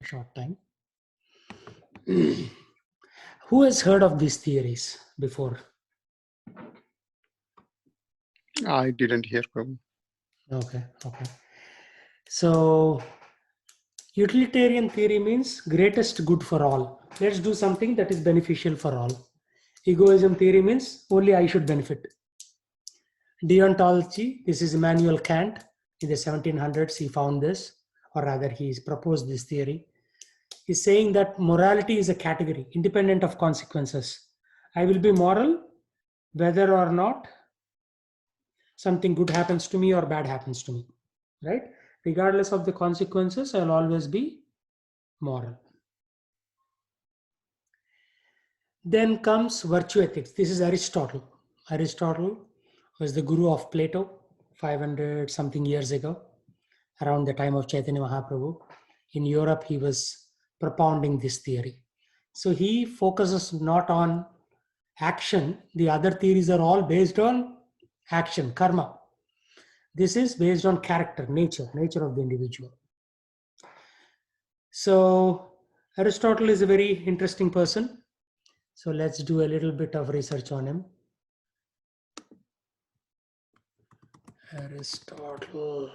short time. Who has heard of these theories before? I didn't hear, Prabhu. Okay. So utilitarian theory means greatest good for all. Let's do something that is beneficial for all. Egoism theory means only I should benefit. Deontology, this is Immanuel Kant. In the 1700s, he found this, or rather, he proposed this theory. He's saying that morality is a category independent of consequences. I will be moral whether or not something good happens to me or bad happens to me, right? Regardless of the consequences, I'll always be moral. Then comes virtue ethics. This is Aristotle. Aristotle was the guru of Plato 500 something years ago, around the time of Chaitanya Mahaprabhu. In Europe, he was propounding this theory. So he focuses not on action. The other theories are all based on action, karma. This is based on character, nature of the individual. So Aristotle is a very interesting person. So let's do a little bit of research on him. Aristotle,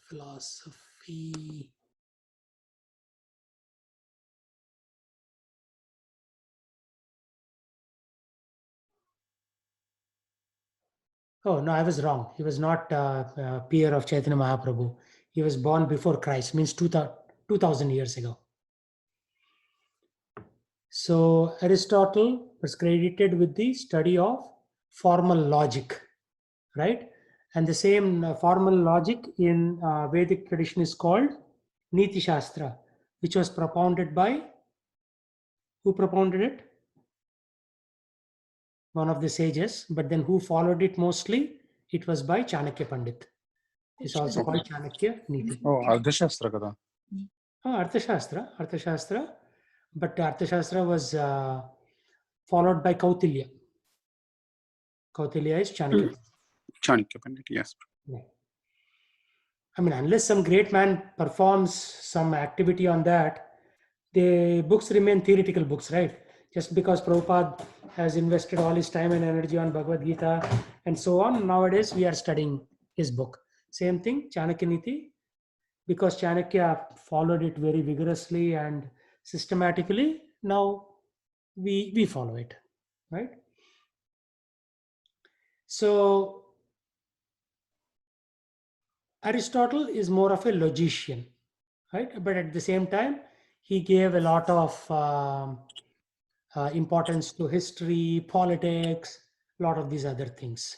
philosophy. Oh, no, I was wrong. He was not a peer of Chaitanya Mahaprabhu. He was born before Christ, means 2000 years ago. So Aristotle was credited with the study of formal logic, right? And the same formal logic in Vedic tradition is called Niti Shastra, which was propounded by, who propounded it? One of the sages, but then who followed it mostly? It was by Chanakya Pandit. It's also called Chanakya Niti. Oh, Ardhashastra kada. Arthashastra, but Arthashastra was followed by Kautilya. Kautilya is Chanakya. Chanakya Pandit, yes. Yeah. I mean, unless some great man performs some activity on that, the books remain theoretical books, right? Just because Prabhupada has invested all his time and energy on Bhagavad Gita and so on, nowadays we are studying his book. Same thing, Chanakya Niti, because Chanakya followed it very vigorously and systematically, now we follow it, right? So Aristotle is more of a logician, right? But at the same time, he gave a lot of importance to history, politics, a lot of these other things.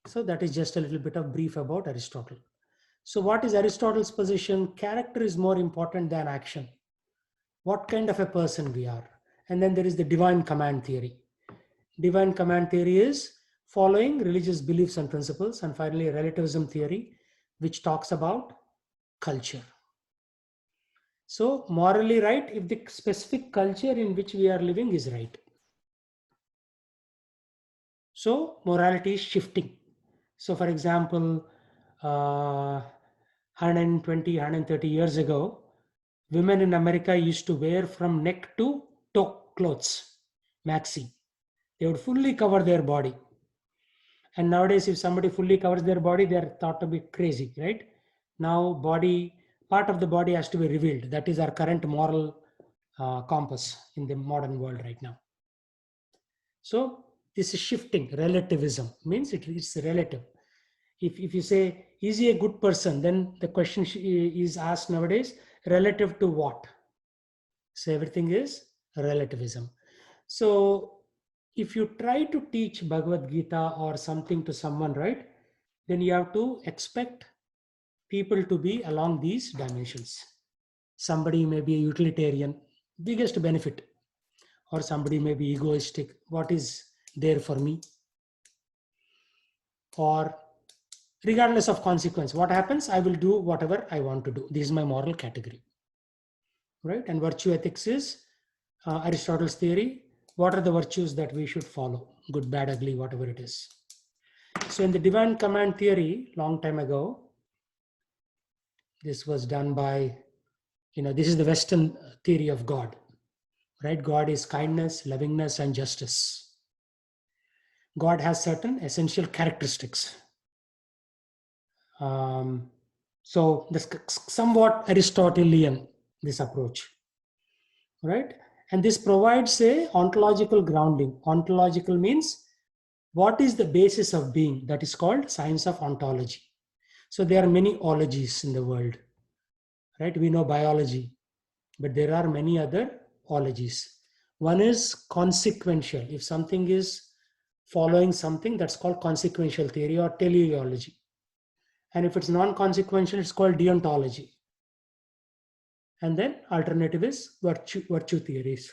So that is just a little bit of brief about Aristotle. So what is Aristotle's position? Character is more important than action. What kind of a person we are. And then there is the divine command theory. Divine command theory is following religious beliefs and principles. And finally, relativism theory, which talks about culture. So morally right if the specific culture in which we are living is right. So morality is shifting. So for example, 120, 130 years ago, women in America used to wear from neck to toe clothes, maxi. They would fully cover their body. And nowadays, if somebody fully covers their body, they are thought to be crazy, right? Now, part of the body has to be revealed. That is our current moral compass in the modern world right now. So this is shifting. Relativism means it's relative. If you say, is he a good person? Then the question is asked nowadays, relative to what? So everything is relativism. So if you try to teach Bhagavad Gita or something to someone, right, then you have to expect people to be along these dimensions. Somebody may be a utilitarian, biggest benefit, or somebody may be egoistic, what is there for me? Or regardless of consequence, what happens, I will do whatever I want to do. This is my moral category, right? And virtue ethics is Aristotle's theory. What are the virtues that we should follow? Good, bad, ugly, whatever it is. So in the divine command theory, long time ago, this was done by This is the Western theory of God, right? God is kindness, lovingness, and justice. God has certain essential characteristics. So this somewhat Aristotelian, this approach, right? And this provides a ontological grounding. Ontological means what is the basis of being? That is called science of ontology. So there are many ologies in the world, right? We know biology, but there are many other ologies. One is consequential. If something is following something, that's called consequential theory or teleology. And if it's non-consequential, it's called deontology. And then alternative is virtue theories.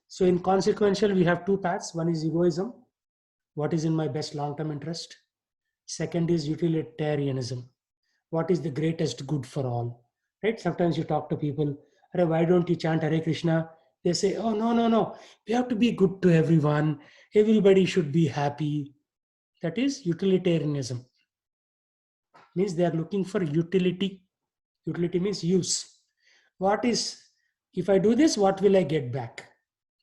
So in consequential, we have two paths. One is egoism. What is in my best long-term interest? Second is utilitarianism. What is the greatest good for all? Right? Sometimes you talk to people, why don't you chant Hare Krishna? They say, oh, no. We have to be good to everyone. Everybody should be happy. That is utilitarianism. Means they are looking for utility. Utility means use. What is, if I do this, what will I get back?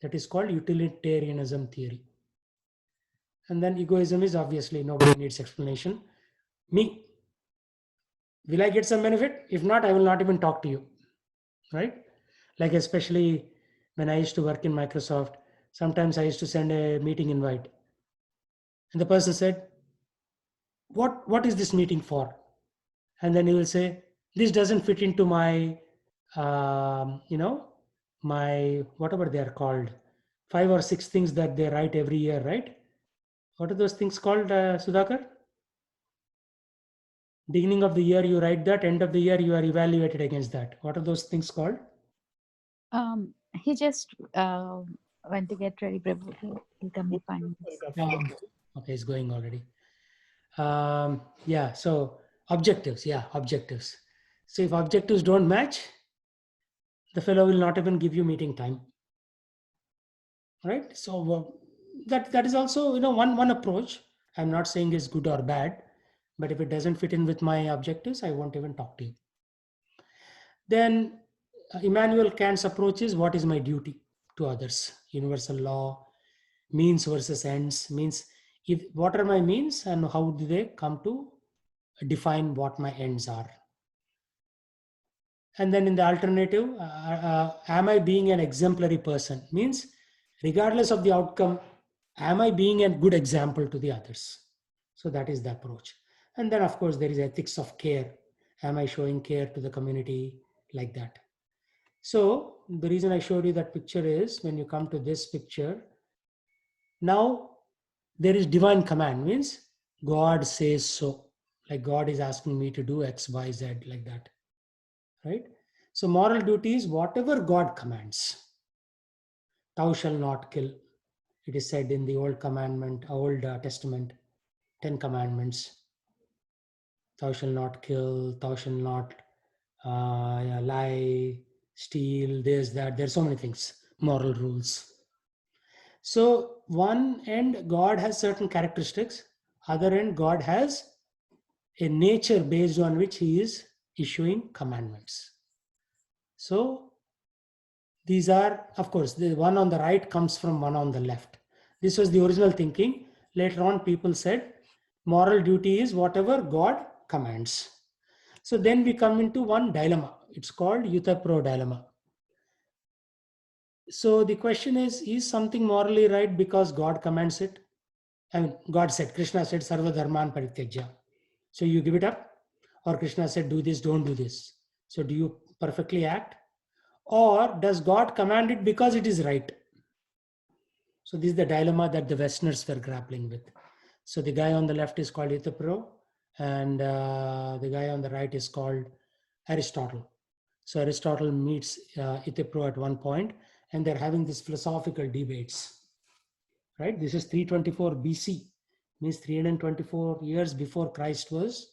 That is called utilitarianism theory. And then egoism is obviously nobody needs explanation. Me, will I get some benefit? If not, I will not even talk to you, right? Like especially when I used to work in Microsoft, sometimes I used to send a meeting invite, and the person said, "What is this meeting for?" And then he will say, "This doesn't fit into my, you know, my whatever they are called, 5 or 6 things that they write every year, right? What are those things called, Sudhakar? Beginning of the year you write that, end of the year you are evaluated against that. What are those things called? He just went to get ready, Prabhu. He'll come in 5 minutes. Okay, it's going already. Yeah, so objectives. Yeah, objectives. So if objectives don't match, the fellow will not even give you meeting time, right? So that is also one approach. I'm not saying is good or bad, but if it doesn't fit in with my objectives, I won't even talk to you. Then Immanuel Kant's approach is what is my duty to others? Universal law, means versus ends. Means if what are my means and how do they come to define what my ends are? And then in the alternative, am I being an exemplary person? Means regardless of the outcome, am I being a good example to the others? So that is the approach. And then of course there is ethics of care. Am I showing care to the community, like that? So the reason I showed you that picture is when you come to this picture, now there is divine command, means God says so. Like God is asking me to do X, Y, Z, like that, right? So moral duty is whatever God commands. Thou shalt not kill. It is said in the Old Testament, 10 Commandments. Thou shalt not kill. Thou shalt not lie, steal. This, that. There's so many things. Moral rules. So one end, God has certain characteristics. Other end, God has a nature based on which He is issuing commandments. So these are, of course, the one on the right comes from one on the left. This was the original thinking. Later on, people said moral duty is whatever God commands. So then we come into one dilemma. It's called Euthyphro dilemma. So the question is something morally right because God commands it? I mean, God said, Krishna said, Sarva Dharman Parityajya. So you give it up? Or Krishna said, do this, don't do this. So do you perfectly act? Or does God command it because it is right? So this is the dilemma that the Westerners were grappling with. So the guy on the left is called Euthyphro, and the guy on the right is called Aristotle. So Aristotle meets Euthyphro at one point, and they're having these philosophical debates. Right? This is 324 BC, means 324 years before Christ was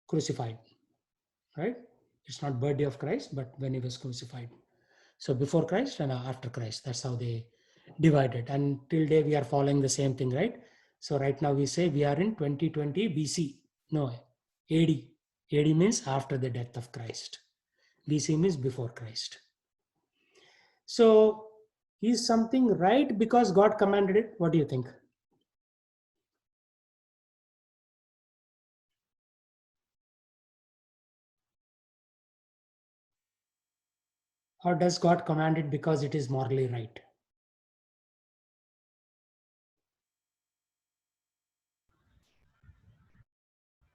crucified. Right? It's not birthday of Christ, but when he was crucified. So before Christ and after Christ, that's how they divided. And till day we are following the same thing, right? So right now we say we are in 2020 BC. No, AD. AD means after the death of Christ. BC means before Christ. So is something right because God commanded it? What do you think? Or does God command it because it is morally right?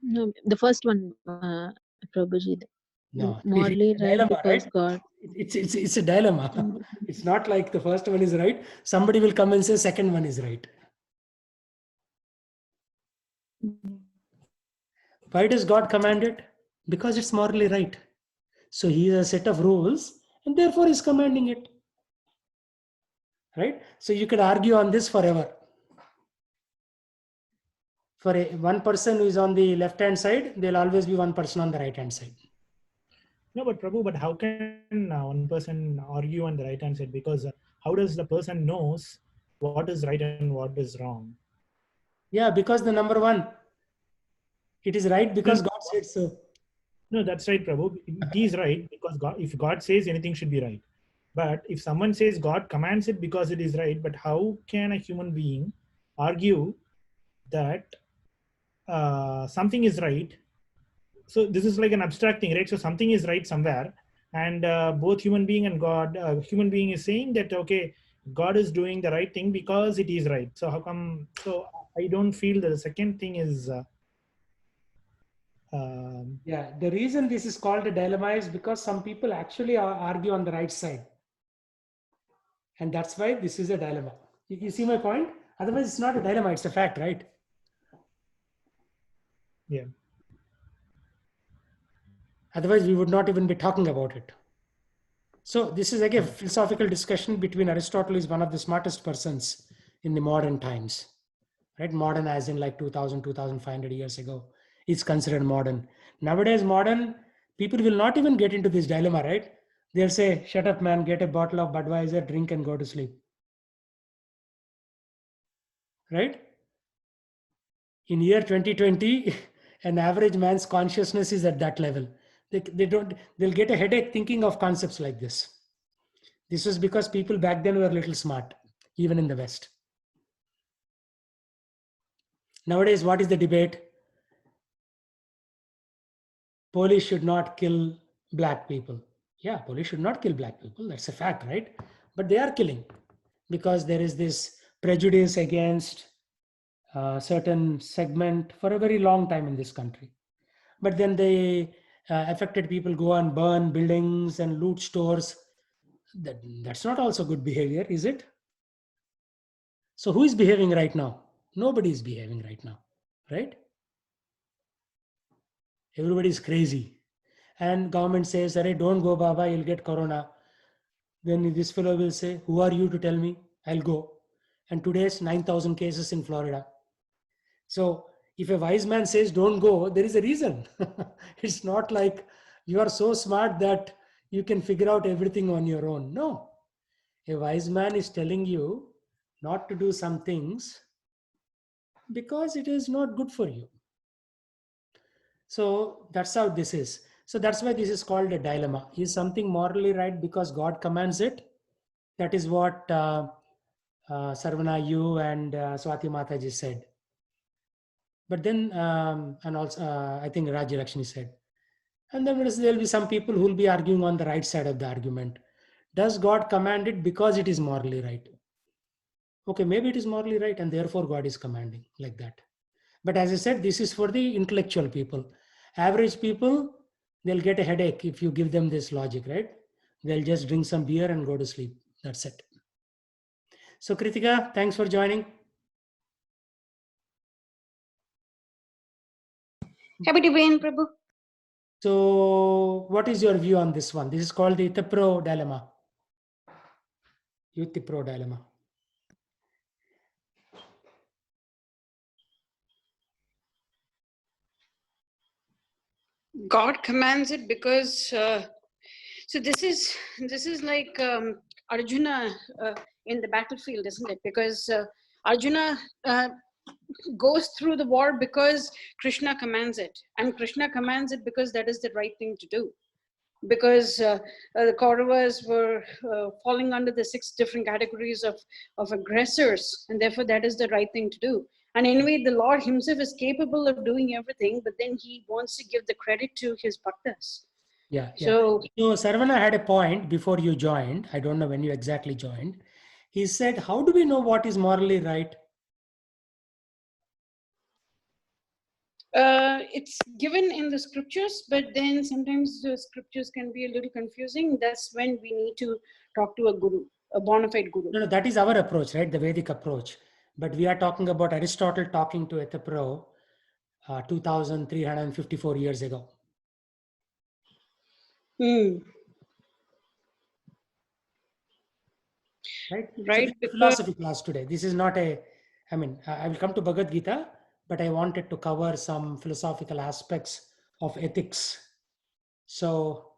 No, the first one, Prabhuji, No, morally it's a right dilemma, because right? God. It's a dilemma. It's not like the first one is right. Somebody will come and say second one is right. Why does God command it? Because it's morally right. So he has a set of rules and therefore he's commanding it. Right? So you could argue on this forever. For one person who is on the left hand side, there'll always be one person on the right hand side. No, but Prabhu, but how can one person argue on the right hand side? Because how does the person knows what is right and what is wrong? Yeah, because the number one, it is right because God said so. No, that's right, Prabhu. It is right because God, if God says anything should be right. But if someone says God commands it because it is right, but how can a human being argue that something is right? So this is like an abstract thing, right? So something is right somewhere, and both human being and God, human being is saying that okay, God is doing the right thing because it is right. So how come? So I don't feel that the second thing is. Yeah, the reason this is called a dilemma is because some people actually argue on the right side. And that's why this is a dilemma. You see my point? Otherwise, it's not a dilemma, it's a fact, right? Yeah. Otherwise, we would not even be talking about it. So this is like a philosophical discussion between Aristotle, is one of the smartest persons in the modern times, right? Modern as in like 2000, 2500 years ago. It's considered modern. Nowadays, modern people will not even get into this dilemma, right? They'll say, shut up, man, get a bottle of Budweiser, drink and go to sleep. Right? In year 2020, an average man's consciousness is at that level. They'll get a headache thinking of concepts like this. This was because people back then were a little smart, even in the West. Nowadays, what is the debate? Police should not kill black people. Yeah, police should not kill black people. That's a fact, right? But they are killing because there is this prejudice against a certain segment for a very long time in this country. But then the affected people go and burn buildings and loot stores. That's not also good behavior, is it? So who is behaving right now? Nobody is behaving right now, right? Everybody is crazy. And government says, "Arey, don't go, Baba, you'll get corona." Then this fellow will say, "Who are you to tell me? I'll go." And today's 9,000 cases in Florida. So if a wise man says don't go, there is a reason. It's not like you are so smart that you can figure out everything on your own. No. A wise man is telling you not to do some things because it is not good for you. So that's how this is. So that's why this is called a dilemma. Is something morally right because God commands it? That is what Sarvana, you and Swati Mataji said. But then, and also, I think Raja Lakshmi said. And then there will be some people who will be arguing on the right side of the argument. Does God command it because it is morally right? Okay, maybe it is morally right and therefore God is commanding like that. But as I said, this is for the intellectual people. Average people, they'll get a headache if you give them this logic, right? They'll just drink some beer and go to sleep. That's it. So Kritika, thanks for joining. Happy to be in, Prabhu. So what is your view on this one? This is called the Itapro dilemma. Utipro dilemma. God commands it because so this is like Arjuna in the battlefield, isn't it? Because Arjuna goes through the war because Krishna commands it, and Krishna commands it because that is the right thing to do. Because the Kauravas were falling under the 6 different categories of aggressors, and therefore that is the right thing to do. And anyway, the Lord himself is capable of doing everything, but then he wants to give the credit to his bhaktas. Yeah. So So Sarvana had a point before you joined. I don't know when you exactly joined. He said, how do we know what is morally right? it's given in the scriptures, but then sometimes the scriptures can be a little confusing. That's when we need to talk to a guru, a bona fide guru. No, that is our approach, right? The Vedic approach. But we are talking about Aristotle talking to Ethapro 2,354 years ago. Hmm. Right? Right, So this is a because philosophy class today. This is not a, I mean, I will come to Bhagavad Gita, but I wanted to cover some philosophical aspects of ethics. So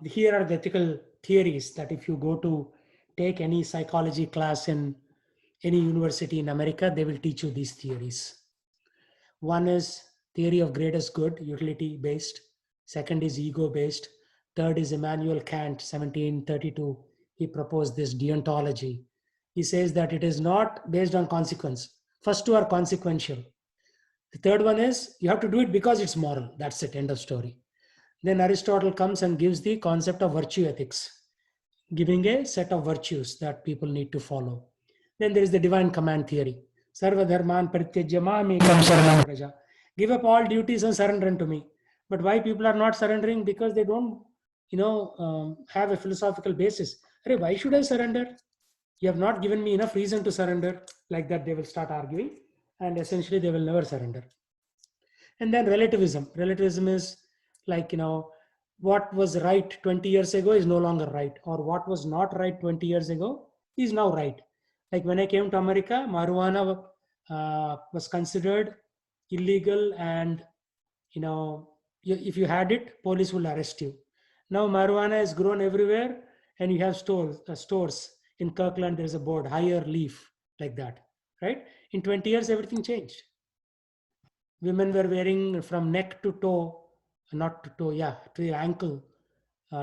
here are the ethical theories that if you go to take any psychology class in any university in America, they will teach you these theories. One is theory of greatest good, utility based. Second is ego based. Third is Immanuel Kant, 1732. He proposed this deontology. He says that it is not based on consequence. First two are consequential. The third one is you have to do it because it's moral. That's it, end of story. Then Aristotle comes and gives the concept of virtue ethics, giving a set of virtues that people need to follow. Then there is the divine command theory. Sarva dharman parityajya mamekam sharanam vraja. Give up all duties and surrender unto me. But why people are not surrendering? Because they don't, have a philosophical basis. Arey, why should I surrender? You have not given me enough reason to surrender. Like that, they will start arguing, and essentially they will never surrender. And then relativism. Relativism is like, what was right 20 years ago is no longer right, or what was not right 20 years ago is now right. Like when I came to America, marijuana was considered illegal, and if you had it, police will arrest you. Now marijuana is grown everywhere, and you have stores in Kirkland. There's a board, higher leaf, like that, right? In 20 years, everything changed. Women were wearing from neck to toe, not to toe, yeah, to the ankle,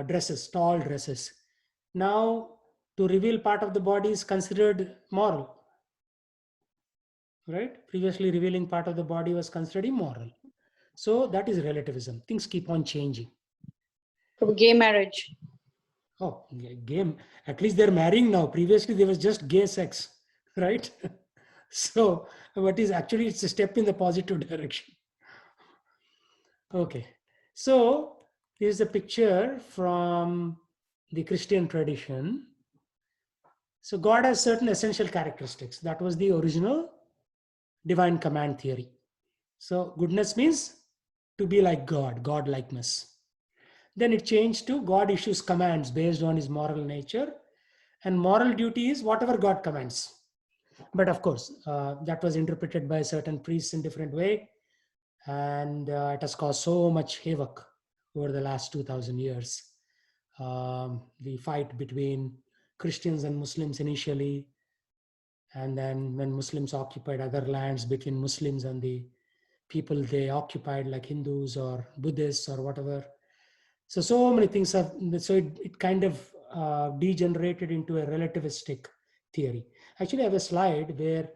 dresses, tall dresses. Now, to reveal part of the body is considered moral, right? Previously, revealing part of the body was considered immoral. So that is relativism. Things keep on changing. gay marriage. Oh, game. At least they're marrying now. Previously, there was just gay sex, right? So, what is actually, it's a step in the positive direction. Okay, so here's a picture from the Christian tradition. So God has certain essential characteristics. That was the original divine command theory. So goodness means to be like God, God-likeness. Then it changed to God issues commands based on his moral nature, and moral duty is whatever God commands. But of course, that was interpreted by certain priests in different way, and it has caused so much havoc over the last 2000 years. The fight between Christians and Muslims initially, and then when Muslims occupied other lands, between Muslims and the people they occupied, like Hindus or Buddhists or whatever. So many things have, so it kind of degenerated into a relativistic theory. Actually, I have a slide where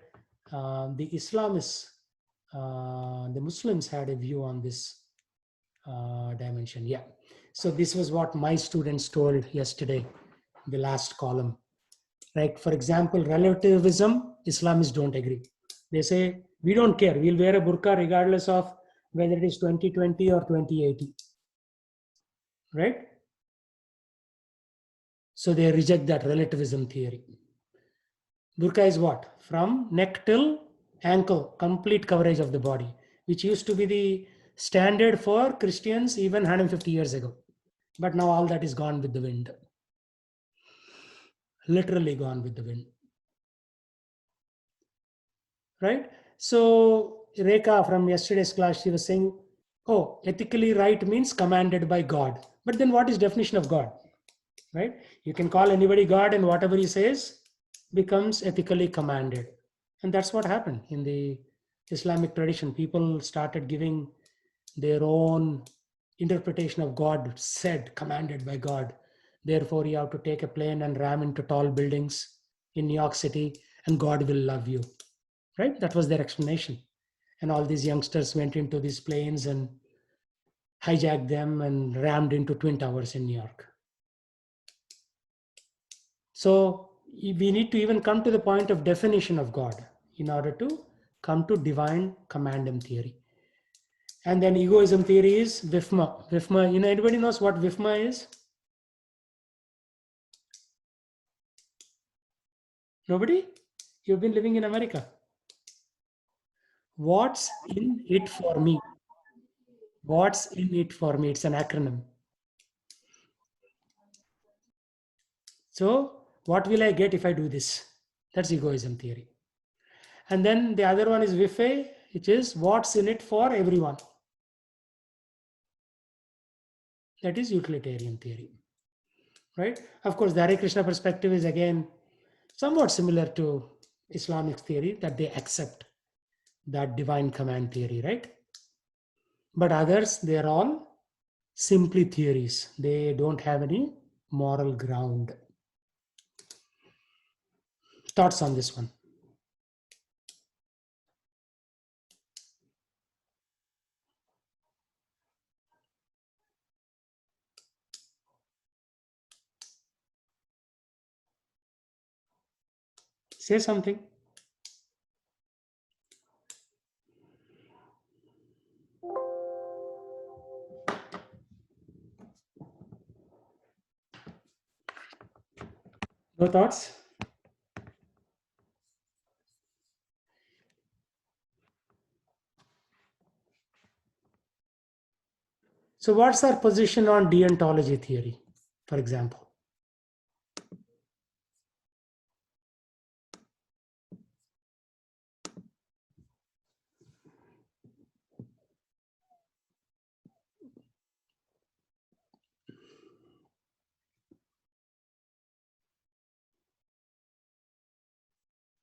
the Islamists, the Muslims had a view on this dimension. Yeah. So this was what my students told yesterday, the last column. Like, for example, relativism, Islamists don't agree. They say, we don't care. We'll wear a burqa regardless of whether it is 2020 or 2080. Right? So they reject that relativism theory. Burqa is what? From neck till ankle, complete coverage of the body, which used to be the standard for Christians even 150 years ago. But now all that is gone with the wind. Literally gone with the wind. Right? So Rekha from yesterday's class, she was saying, oh, ethically right means commanded by God. But then what is definition of God? Right? You can call anybody God, and whatever he says becomes ethically commanded. And that's what happened in the Islamic tradition. People started giving their own interpretation of God, said, commanded by God. Therefore, you have to take a plane and ram into tall buildings in New York City, and God will love you. Right? That was their explanation. And all these youngsters went into these planes and hijacked them and rammed into Twin Towers in New York. So we need to even come to the point of definition of God in order to come to divine commandum theory. And then egoism theory is Vifma. Vifma, anybody knows what Vifma is? Nobody? You've been living in America. What's in it for me? What's in it for me? It's an acronym. So what will I get if I do this? That's egoism theory. And then the other one is Vife, which is what's in it for everyone. That is utilitarian theory. Right? Of course, the Hare Krishna perspective is again somewhat similar to Islamic theory, that they accept that divine command theory, right? But others, they are all simply theories. They don't have any moral ground. Thoughts on this one? Say something. No thoughts? So what's our position on deontology theory, for example?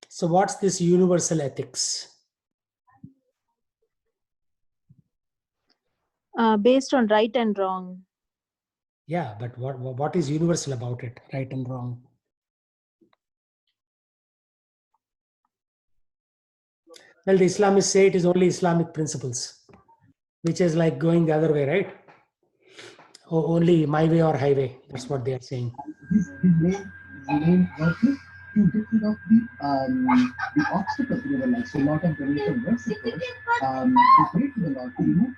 So what's this universal ethics? Based on right and wrong. Yeah, but what is universal about it, right and wrong? Well, the Islamists say it is only Islamic principles, which is like going the other way, right? Only my way or highway. That's what they are saying. His main work is to get rid of the obstacles in our life. So a lot of the religion worshippers to pray to the Lord to remove.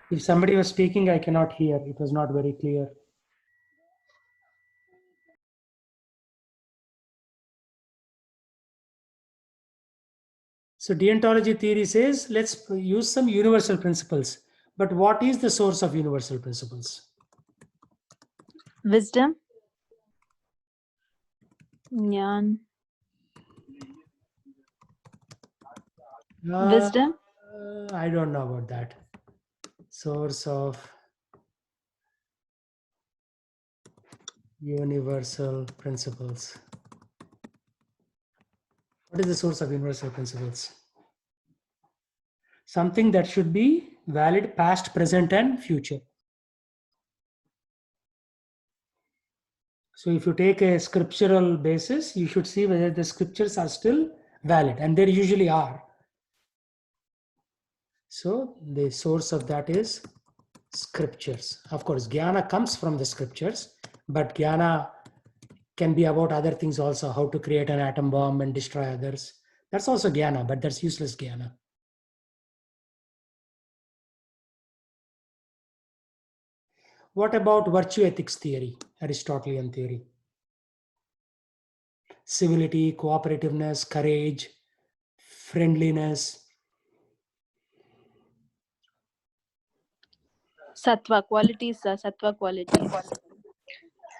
If somebody was speaking, I cannot hear. It was not very clear. So deontology theory says, let's use some universal principles. But what is the source of universal principles? Wisdom. Jnana. Wisdom. I don't know about that. Source of universal principles. What is the source of universal principles? Something that should be valid past, present, and future. So if you take a scriptural basis, you should see whether the scriptures are still valid, and they usually are. So the source of that is scriptures. Of course, jnana comes from the scriptures, but jnana can be about other things also, how to create an atom bomb and destroy others. That's also jnana, but that's useless jnana. What about virtue ethics theory, Aristotelian theory? Civility, cooperativeness, courage, friendliness. Sattva qualities. Sattva qualities.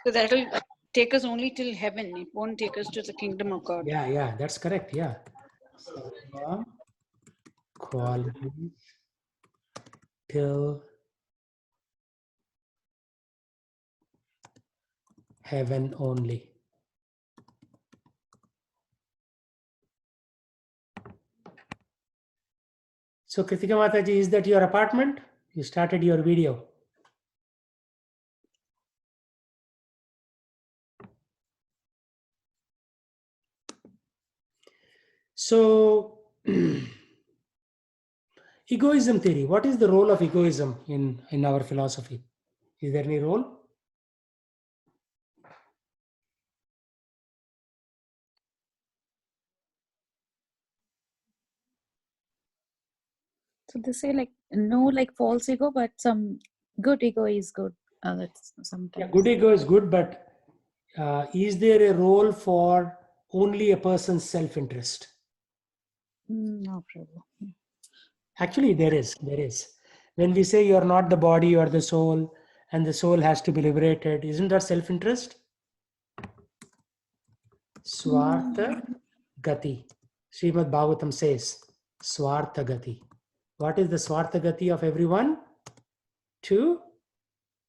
So that'll take us only till heaven. It won't take us to the kingdom of God. Yeah, that's correct. Yeah. Sattva qualities till heaven only. So Kritika Mataji, is that your apartment? You started your video. So egoism theory. What is the role of egoism in our philosophy? Is there any role? So they say like no like false ego, but some good ego is good. That's Yeah, sometimes. good ego is good, but is there a role for only a person's self-interest? No problem. Actually, there is. There is. When we say you're not the body, you're the soul, and the soul has to be liberated, isn't that self-interest? Swartha Gati. Srimad Bhagavatam says, Swartha Gati. What is the Swartha Gati of everyone? To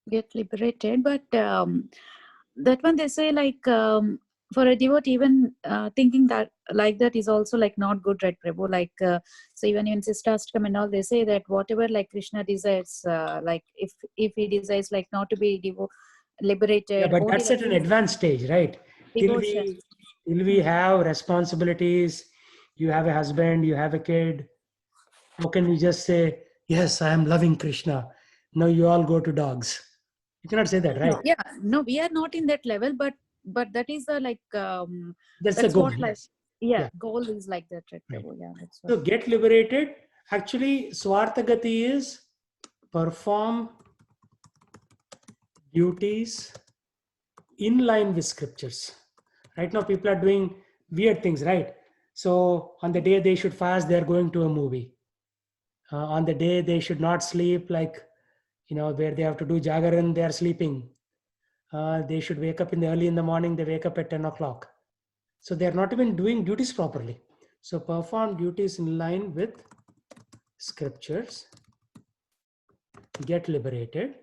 Get liberated, but that one they say like for a devotee even thinking that like that is also like not good, right, Prabhu? Like so even in Sistastakam and all, they say that whatever like Krishna desires, like if he desires like not to be liberated, yeah, but only that's like at an advanced stage, right? Till devotion. we have responsibilities, you have a husband, you have a kid. How can we just say, yes, I am loving Krishna? No, you all go to dogs. You cannot say that, right? Yeah, no, we are not in that level, but that is the like That's the that's goal. what like Yes. yeah, Yeah. goal is like that, right, Right. Prabhu? Yeah, that's So what. get liberated. Actually, Swarthagati is perform duties in line with scriptures. Right now, people are doing weird things, right? So on the day they should fast, they're going to a movie. On the day they should not sleep, like, where they have to do jagaran, they are sleeping. They should wake up in the early in the morning, they wake up at 10 o'clock. So they are not even doing duties properly. So perform duties in line with scriptures, get liberated,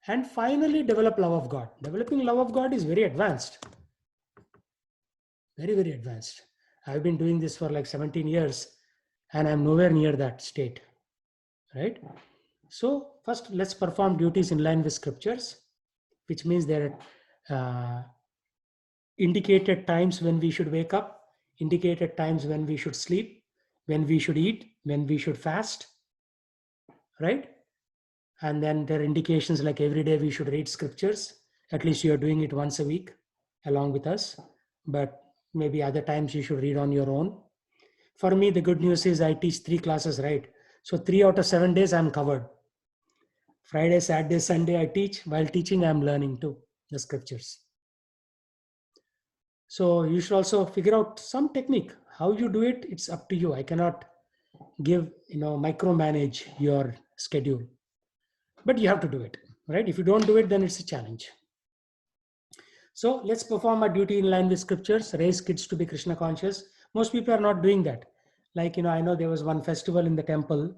and finally develop love of God. Developing love of God is very advanced. Very, very advanced. I've been doing this for like 17 years and I'm nowhere near that state. Right? So first let's perform duties in line with scriptures, which means there are indicated times when we should wake up, indicated times when we should sleep, when we should eat, when we should fast, right? And then there are indications like every day we should read scriptures. At least you're doing it once a week along with us, but maybe other times you should read on your own. For me, the good news is I teach 3 classes, right? So 3 out of 7 days I'm covered. Friday, Saturday, Sunday I teach. While teaching, I'm learning too the scriptures. So you should also figure out some technique. How you do it, it's up to you. I cannot give, micromanage your schedule. But you have to do it, right? If you don't do it, then it's a challenge. So let's perform our duty in line with scriptures, raise kids to be Krishna conscious. Most people are not doing that. Like, I know there was one festival in the temple.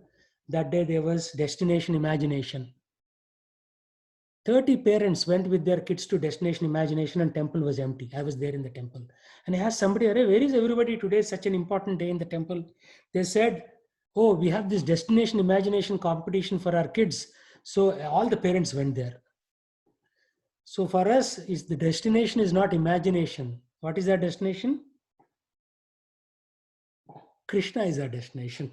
That day there was destination imagination. 30 parents went with their kids to destination imagination and temple was empty. I was there in the temple. And I asked somebody, where is everybody today? It's such an important day in the temple. They said, oh, we have this destination imagination competition for our kids. So all the parents went there. So for us, is the destination is not imagination. What is our destination? Krishna is our destination.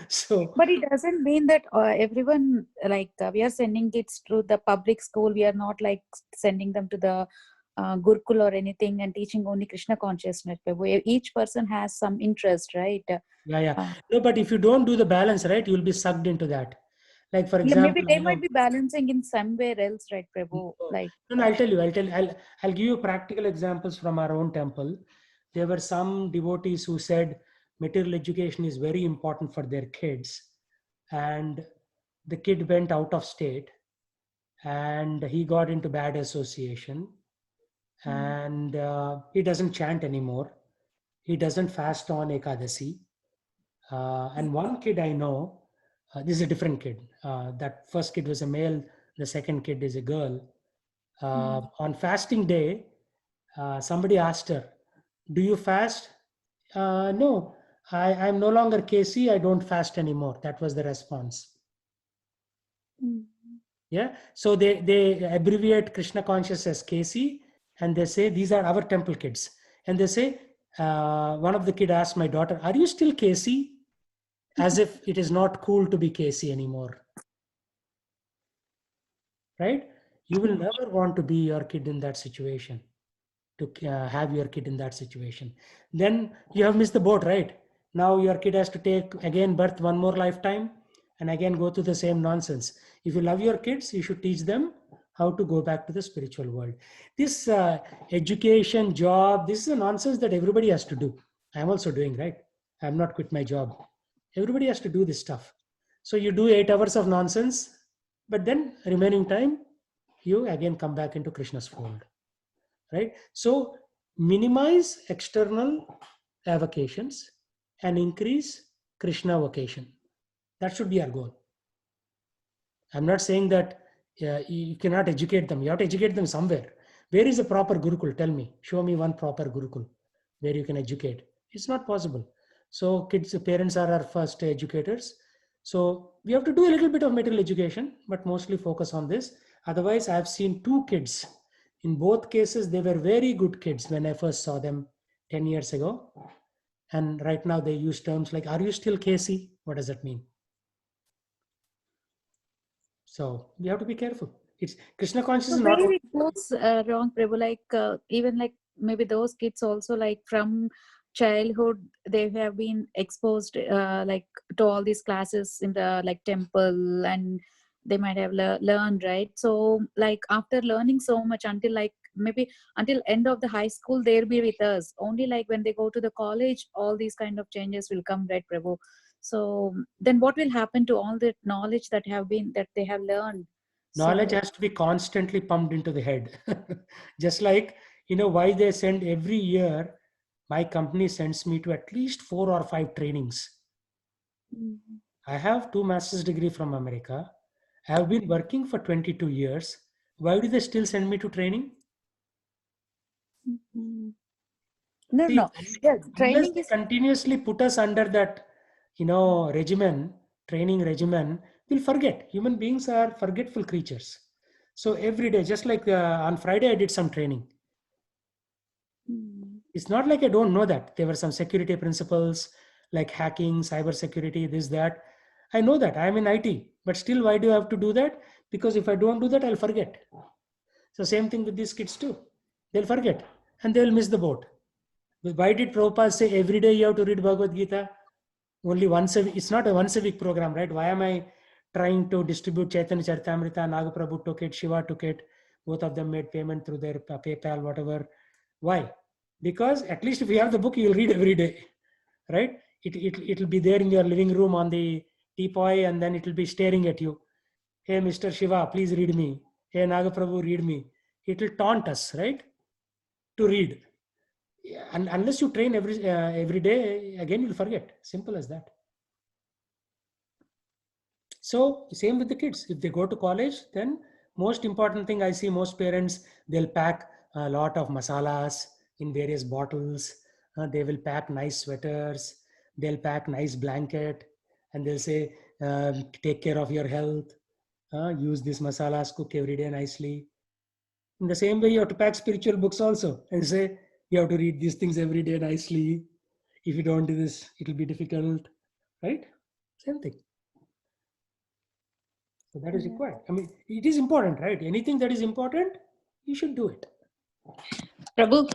So But it doesn't mean that everyone like we are sending kids to the public school. We are not like sending them to the Gurukul or anything and teaching only Krishna consciousness. Where each person has some interest, right? yeah. No, but if you don't do the balance, right, you'll be sucked into that. Like for Yeah, maybe example, they might be balancing in somewhere else, right, Prabhu? No, Like no, I'll give you practical examples from our own temple. There were some devotees who said material education is very important for their kids. And the kid went out of state and he got into bad association and he doesn't chant anymore. He doesn't fast on Ekadasi. And one kid I know, this is a different kid. That first kid was a male, the second kid is a girl. On fasting day, somebody asked her, do you fast? No, I'm no longer Casey, I don't fast anymore. That was the response. Yeah. So they abbreviate Krishna conscious as Casey, and they say these are our temple kids. And they say, one of the kid asked my daughter, "Are you still Casey?" As if it is not cool to be Casey anymore. Right? You will never want to be your kid in that situation, to have your kid in that situation. Then you have missed the boat, right? Now your kid has to take again birth one more lifetime and again go through the same nonsense. If you love your kids, you should teach them how to go back to the spiritual world. This education, job, this is a nonsense that everybody has to do. I'm also doing, right? I'm not quit my job. Everybody has to do this stuff. So you do 8 hours of nonsense, but then remaining time, you again come back into Krishna's fold, right? So minimize external avocations and increase Krishna vocation. That should be our goal. I'm not saying that you cannot educate them. You have to educate them somewhere. Where is a proper Gurukul? Tell me. Show me one proper Gurukul where you can educate. It's not possible. So kids, parents are our first educators. So we have to do a little bit of material education, but mostly focus on this. Otherwise, I've seen 2 kids. In both cases, they were very good kids when I first saw them 10 years ago. And right now they use terms like, "Are you still Casey?" What does that mean? So we have to be careful. It's Krishna consciousness So is not. where it goes wrong, Prabhu, like even like maybe those kids also like from childhood they have been exposed like to all these classes in the like temple, and they might have learned, right? So like after learning so much until like maybe until end of the high school they'll be with us. Only like when they go to the college, all these kind of changes will come, right, Prabhu? So then what will happen to all the knowledge that they have learned? Knowledge So has to be constantly pumped into the head. Just like, why they send every year, my company sends me to at least 4 or 5 trainings. I have 2 master's degree from America. I have been working for 22 years. Why do they still send me to training? no, See, no. Yeah, unless training they is continuously put us under that, regimen, training regimen, we'll forget. Human beings are forgetful creatures. So every day, just like on Friday, I did some training. It's not like I don't know that. There were some security principles like hacking, cyber security, this, that. I know that. I'm in IT. But still, why do I have to do that? Because if I don't do that, I'll forget. So same thing with these kids too. They'll forget and they'll miss the boat. Why did Prabhupada say every day you have to read Bhagavad Gita? Only once a week. It's not a once a week program, right? Why am I trying to distribute Chaitanya Charitamrita? Nagaprabhu took it, Shiva took it. Both of them made payment through their PayPal, whatever. Why? Because at least if you have the book, you'll read every day, right? It'll be there in your living room on the teapoy, and then it'll be staring at you. Hey, Mr. Shiva, please read me. Hey, Nagaprabhu, read me. It'll taunt us, right? To read. And unless you train every day, again you'll forget. Simple as that. So same with the kids. If they go to college, then most important thing I see most parents, they'll pack a lot of masalas in various bottles. They will pack nice sweaters. They'll pack nice blanket, and they'll say, take care of your health. Use these masalas, cook every day nicely. In the same way, you have to pack spiritual books also and say, you have to read these things every day nicely. If you don't do this, it will be difficult, right? Same thing. So that is required. I mean, it is important, right? Anything that is important, you should do it. Prabhu,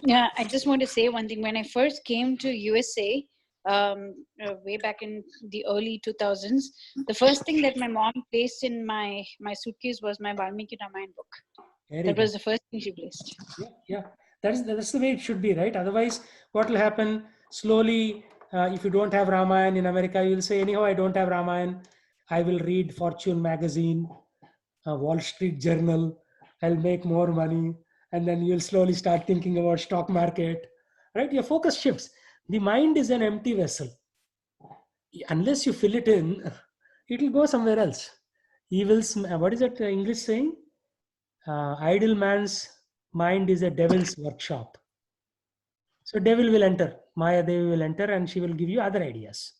yeah, I just want to say one thing. When I first came to USA, way back in the early 2000s, the first thing that my mom placed in my suitcase was my Valmiki Ramayana book. Very That good. was the first thing she placed. Yeah. That's the way it should be, right? Otherwise, what will happen slowly? If you don't have Ramayana in America, you'll say, anyhow, I don't have Ramayana. I will read Fortune magazine, Wall Street Journal. I'll make more money, and then you'll slowly start thinking about stock market, right? Your focus shifts. The mind is an empty vessel. Unless you fill it in, it will go somewhere else. What is that English saying? Idle man's mind is a devil's workshop. So devil will enter, Maya Devi will enter, and she will give you other ideas.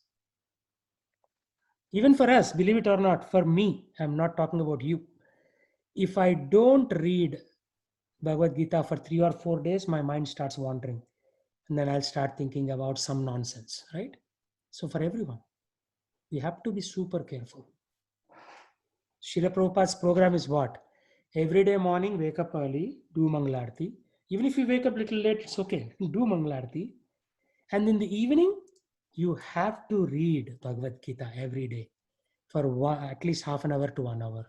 Even for us, believe it or not, for me, I'm not talking about you. If I don't read Bhagavad Gita for 3 or 4 days, my mind starts wandering. And then I'll start thinking about some nonsense, right? So for everyone, we have to be super careful. Srila Prabhupada's program is what? Every day morning, wake up early, do Mangalarti. Even if you wake up a little late, it's okay. Do Mangalarti. And in the evening, you have to read Bhagavad Gita every day for at least half an hour to 1 hour.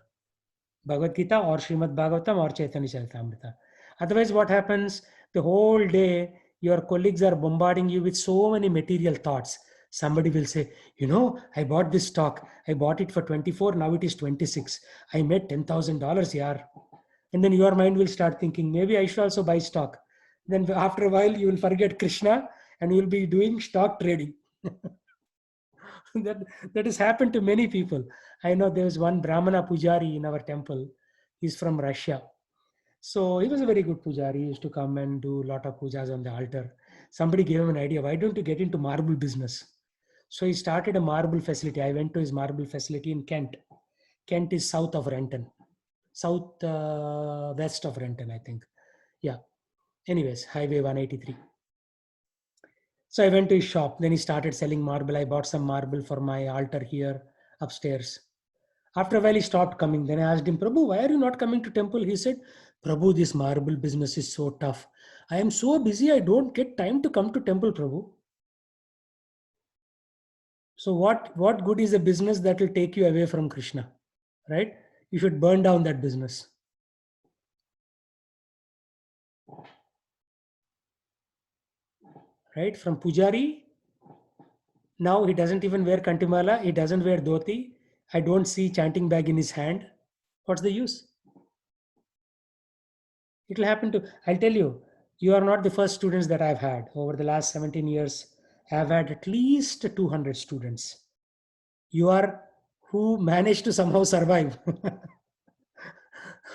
Bhagavad Gita or Srimad Bhagavatam or Chaitanya Charitamrita. Otherwise, what happens? The whole day, your colleagues are bombarding you with so many material thoughts. Somebody will say, I bought this stock. I bought it for 24. Now it is 26. I made $10,000. Yeah. And then your mind will start thinking, maybe I should also buy stock. Then after a while, you will forget Krishna and you will be doing stock trading. that has happened to many people. I know there was one Brahmana Pujari in our temple. He's from Russia. So he was a very good Pujari. He used to come and do a lot of pujas on the altar. Somebody gave him an idea. Why don't you get into marble business? So he started a marble facility. I went to his marble facility in Kent. Kent is south of Renton. South west of Renton, I think. Yeah. Anyways, Highway 183. So I went to his shop. Then he started selling marble. I bought some marble for my altar here upstairs. After a while, he stopped coming. Then I asked him, Prabhu, why are you not coming to temple? He said, Prabhu, this marble business is so tough. I am so busy, I don't get time to come to temple, Prabhu. So what good is a business that will take you away from Krishna, right? You should burn down that business. Right? From Pujari, now he doesn't even wear Kantimala. He doesn't wear dhoti. I don't see chanting bag in his hand. What's the use? It will happen to, I'll tell you, you are not the first students that I've had. Over the last 17 years, I've had at least 200 students. You are who managed to somehow survive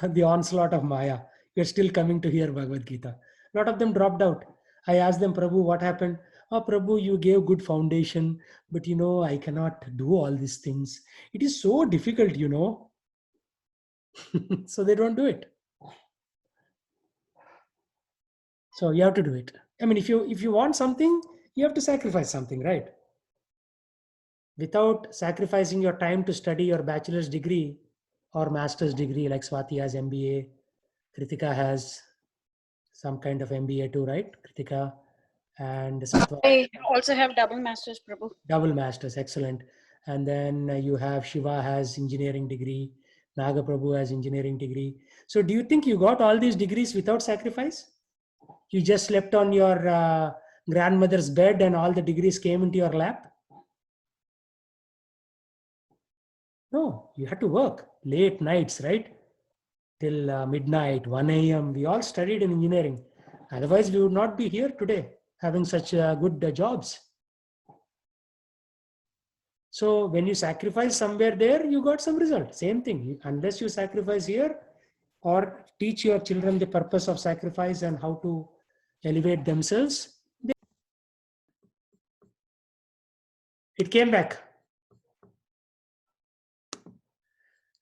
the onslaught of Maya. You're still coming to hear Bhagavad Gita. A lot of them dropped out. I asked them, Prabhu, what happened? Oh, Prabhu, you gave good foundation, but I cannot do all these things. It is so difficult, So they don't do it. So you have to do it. I mean, if you want something, you have to sacrifice something, right? Without sacrificing your time to study your bachelor's degree or master's degree, like Swati has MBA, Kritika has some kind of MBA too, right? Kritika and Satwa. I also have double masters, Prabhu. Double masters, excellent. And then you have Shiva has engineering degree, Naga Prabhu has engineering degree. So do you think you got all these degrees without sacrifice? You just slept on your grandmother's bed and all the degrees came into your lap? No, you had to work late nights, right? Till midnight, 1 a.m. We all studied in engineering. Otherwise, we would not be here today having such good jobs. So when you sacrifice somewhere there, you got some result. Same thing. Unless you sacrifice here or teach your children the purpose of sacrifice and how to elevate themselves, it came back.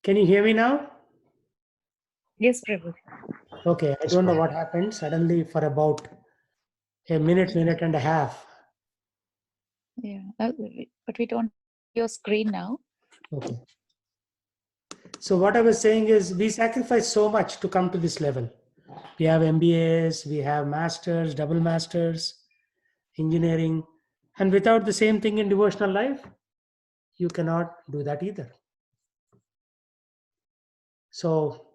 Can you hear me now? Yes, Prabhu. Okay, I don't know what happened. Suddenly for about a minute and a half. Yeah, but we don't your screen now. Okay. So what I was saying is we sacrifice so much to come to this level. We have MBAs, we have masters, double masters, engineering. And without the same thing in devotional life, you cannot do that either. So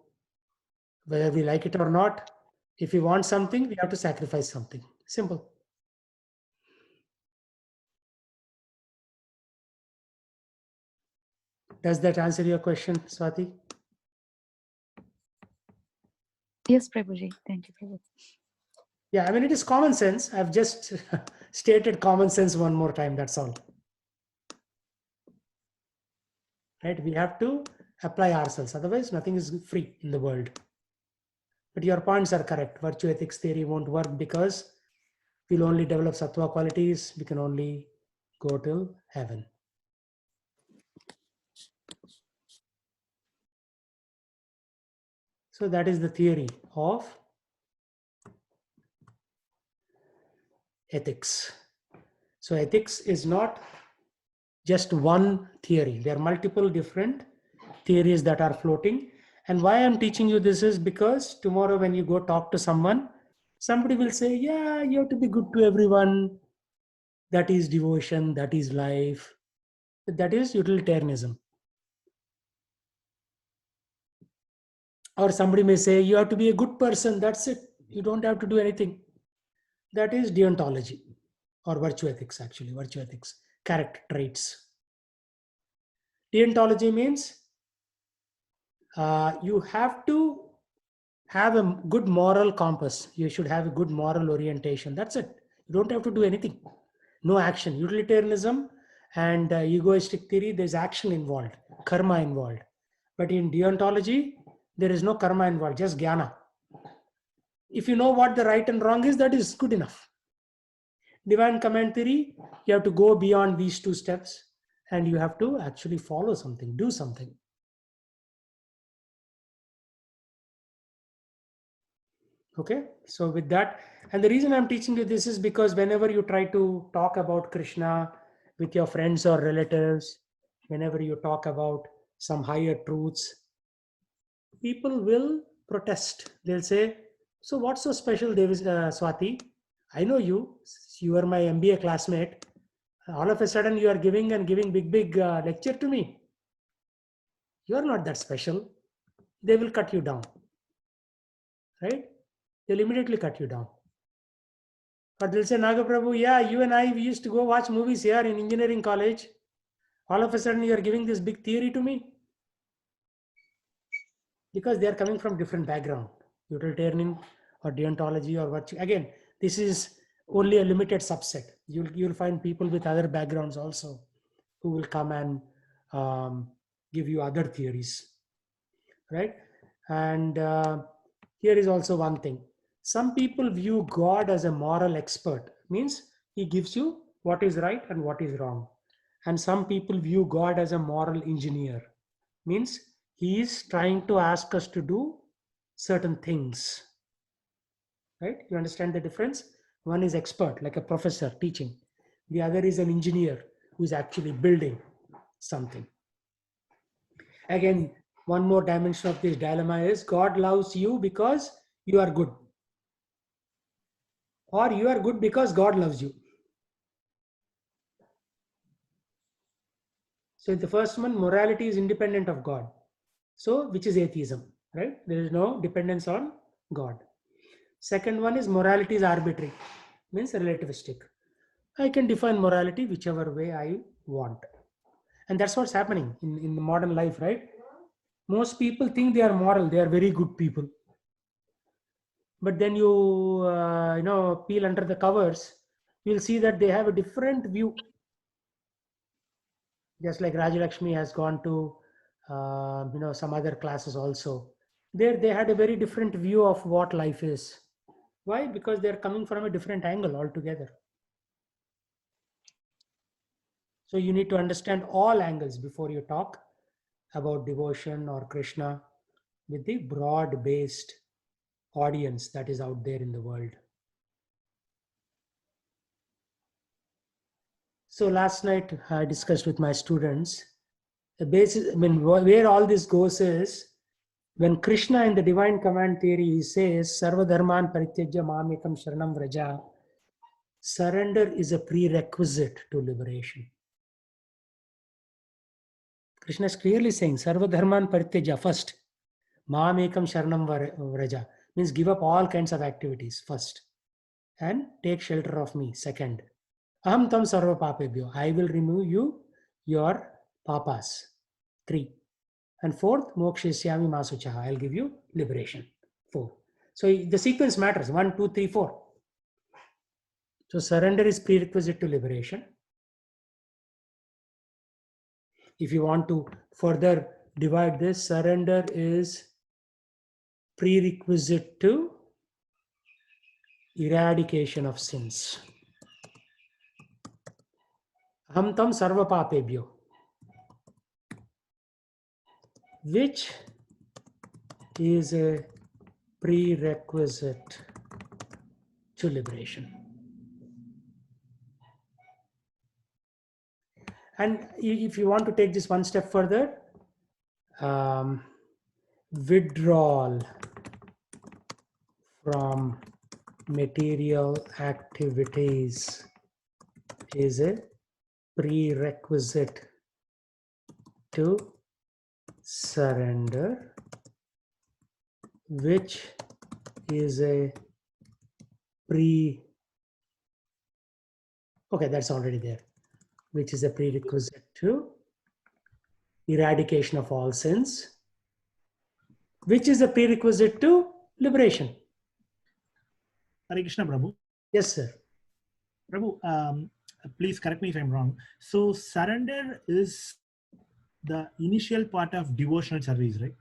whether we like it or not, if we want something, we have to sacrifice something. Simple. Does that answer your question, Swati? Yes, Prabhuji. Thank you, Prabhu. Yeah, I mean, it is common sense. I've just stated common sense one more time. That's all. Right? We have to apply ourselves. Otherwise, nothing is free in the world. But your points are correct. Virtue ethics theory won't work because we'll only develop sattva qualities, we can only go till heaven. So that is the theory of ethics. So ethics is not just one theory. There are multiple different theories that are floating. And why I'm teaching you this is because tomorrow when you go talk to someone, somebody will say, yeah, you have to be good to everyone. That is devotion, that is life, that is utilitarianism. Or somebody may say, you have to be a good person, that's it. You don't have to do anything. That is deontology or virtue ethics, actually, virtue ethics, character traits. Deontology means you have to have a good moral compass. You should have a good moral orientation. That's it. You don't have to do anything. No action. Utilitarianism and egoistic theory, there's action involved, karma involved. But in deontology, there is no karma involved, just jnana. If you know what the right and wrong is, that is good enough. Divine command theory, you have to go beyond these two steps and you have to actually follow something, do something. Okay, so with that, and the reason I'm teaching you this is because whenever you try to talk about Krishna with your friends or relatives, whenever you talk about some higher truths, people will protest. They'll say, so what's so special, Davis, Swati? I know you. You are my MBA classmate. All of a sudden you are giving big lecture to me. You are not that special. They will cut you down, right? They'll immediately cut you down. Or they'll say, Nagaprabhu, yeah, you and I, we used to go watch movies here in engineering college. All of a sudden you are giving this big theory to me. Because they are coming from different background, utilitarian or deontology or virtue. Again, this is only a limited subset. You'll find people with other backgrounds also who will come and give you other theories, right? And here is also one thing. Some people view God as a moral expert, means he gives you what is right and what is wrong. And some people view God as a moral engineer, means he is trying to ask us to do certain things, right? You understand the difference? One is expert, like a professor teaching. The other is an engineer who is actually building something. Again, one more dimension of this dilemma is God loves you because you are good, or you are good because God loves you. So the first one, morality is independent of God. So which is atheism, right? There is no dependence on God. Second one is morality is arbitrary, means relativistic. I can define morality whichever way I want. And that's what's happening in the modern life, right? Most people think they are moral, they are very good people. But then you peel under the covers, you'll see that they have a different view. Just like Rajalakshmi has gone to some other classes also. There they had a very different view of what life is. Why? Because they're coming from a different angle altogether. So you need to understand all angles before you talk about devotion or Krishna with the broad-based audience that is out there in the world. So last night I discussed with my students the basis, where all this goes is when Krishna in the divine command theory, he says, Sarva dharman parityajya mamekam sharanam vraja. Surrender is a prerequisite to liberation. Krishna is clearly saying, Sarva dharman parityajya first. Mamekam sharanam vraja means give up all kinds of activities first and take shelter of me second. Aham tam sarva papebhyo. I will remove you your papas. 3. And 4th, mokshishyami masuchaha. I'll give you liberation. 4. So the sequence matters. 1, 2, 3, 4. So surrender is prerequisite to liberation. If you want to further divide this, surrender is prerequisite to eradication of sins. Aham tam sarva papebhyo, which is a prerequisite to liberation. And if you want to take this one step further, withdrawal from material activities is a prerequisite to surrender, which is a okay, that's already there, which is a prerequisite to eradication of all sins, which is a prerequisite to liberation. Hare Krishna, Prabhu. Yes, sir. Prabhu, please correct me if I'm wrong. So surrender is the initial part of devotional service, right?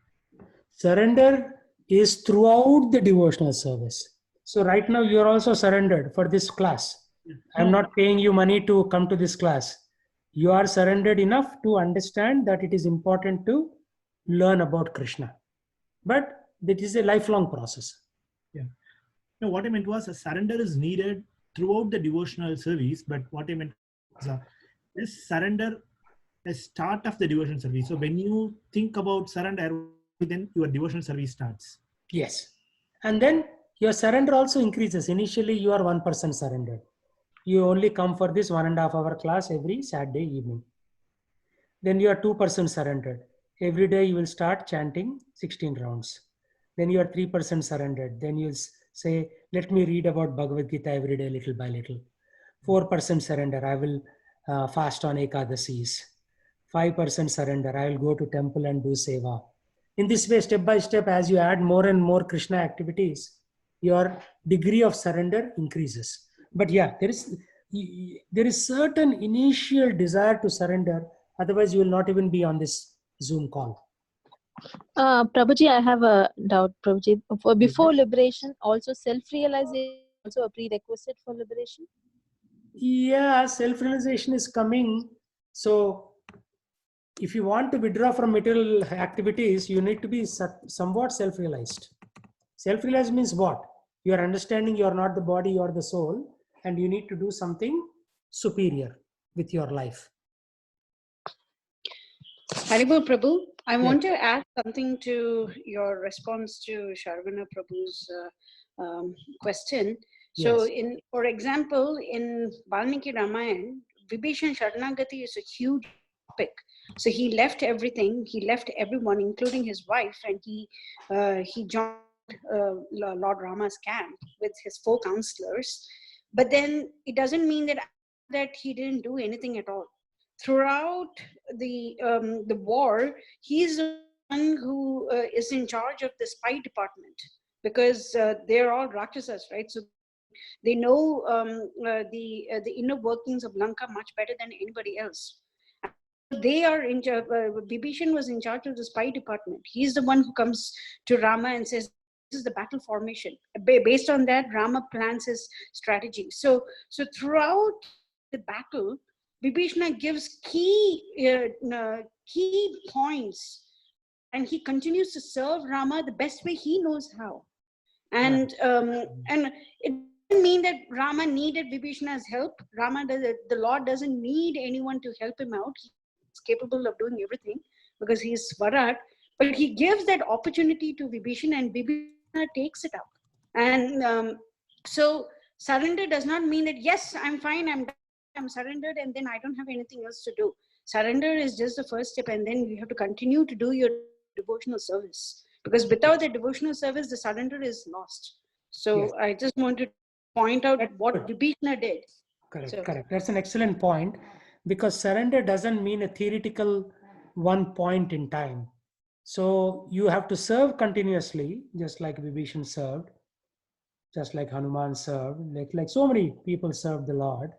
Surrender is throughout the devotional service. So right now you are also surrendered for this class. I'm not paying you money to come to this class. You are surrendered enough to understand that it is important to learn about Krishna. But it is a lifelong process. Yeah. No, what I meant was a surrender is needed throughout the devotional service, but what I meant was this surrender is start of the devotional service. So when you think about surrender, then your devotional service starts. Yes. And then your surrender also increases. Initially, you are 1% surrendered. You only come for this 1.5 hour class every Saturday evening. Then you are 2% surrendered. Every day you will start chanting 16 rounds. Then you are 3% surrendered. Then you say, let me read about Bhagavad Gita every day, little by little. 4% surrender. I will fast on Ekadasis. 5% surrender. I will go to temple and do seva. In this way, step by step, as you add more and more Krishna activities, your degree of surrender increases. But yeah, there is certain initial desire to surrender. Otherwise, you will not even be on this Zoom call. Prabhuji, I have a doubt, Prabhuji. Before liberation, also self-realization also a prerequisite for liberation? Yeah, self-realization is coming. So if you want to withdraw from material activities, you need to be somewhat self-realized. Self-realized means what? You are understanding you are not the body, you are the soul, and you need to do something superior with your life. Haribol Prabhu, I want to add something to your response to Sharvana Prabhu's question. So, for example, in Valmiki Ramayana, Vibhishan Sharanagati is a huge topic. So he left everything, he left everyone, including his wife, and he joined Lord Rama's camp with his 4 counselors. But then it doesn't mean that he didn't do anything at all. Throughout the war, he's the one who is in charge of the spy department, because they're all Rakshasas, right? So they know the inner workings of Lanka much better than anybody else. They are in charge. Vibhishan was in charge of the spy department. He's the one who comes to Rama and says, "This is the battle formation." Based on that, Rama plans his strategy. So throughout the battle, Vibhishana gives key points, and he continues to serve Rama the best way he knows how. And it doesn't mean that Rama needed Vibhishana's help. The Lord doesn't need anyone to help him out. He's capable of doing everything because he's Swarat. But he gives that opportunity to Vibhishana, and Vibhishana takes it up. And so surrender does not mean that, yes, I'm fine, I'm surrendered, and then I don't have anything else to do. Surrender is just the first step, and then you have to continue to do your devotional service. Because without the devotional service, the surrender is lost. So I just want to point out what Vibhishana did. Correct. That's an excellent point, because surrender doesn't mean a theoretical one point in time. So you have to serve continuously, just like Vibhishan served, just like Hanuman served, like so many people served the Lord.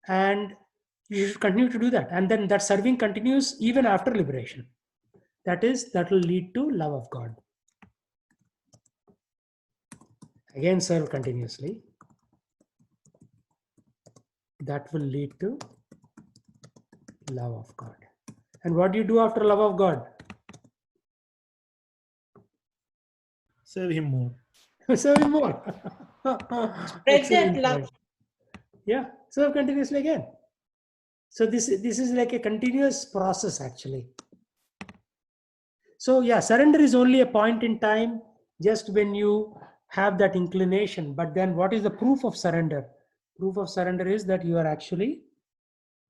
And you should continue to do that. And then that serving continues even after liberation. That will lead to love of God. Again, serve continuously. That will lead to love of God. And what do you do after love of God? Serve him more. Serve him more. Spread that Excellent love. point. Yeah, serve continuously again. So this is like a continuous process actually. So yeah, surrender is only a point in time, just when you have that inclination. But then what is the proof of surrender? Proof of surrender is that you are actually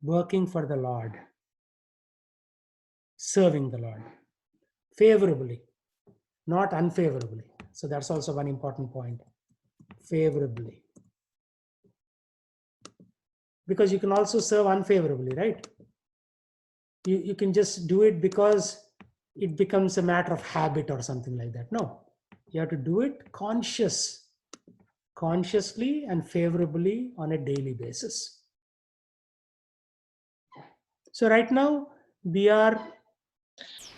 working for the Lord, serving the Lord favorably, not unfavorably. So that's also one important point. Favorably. Because you can also serve unfavorably, right? You can just do it because it becomes a matter of habit or something like that. No, you have to do it consciously and favorably on a daily basis. So right now we are,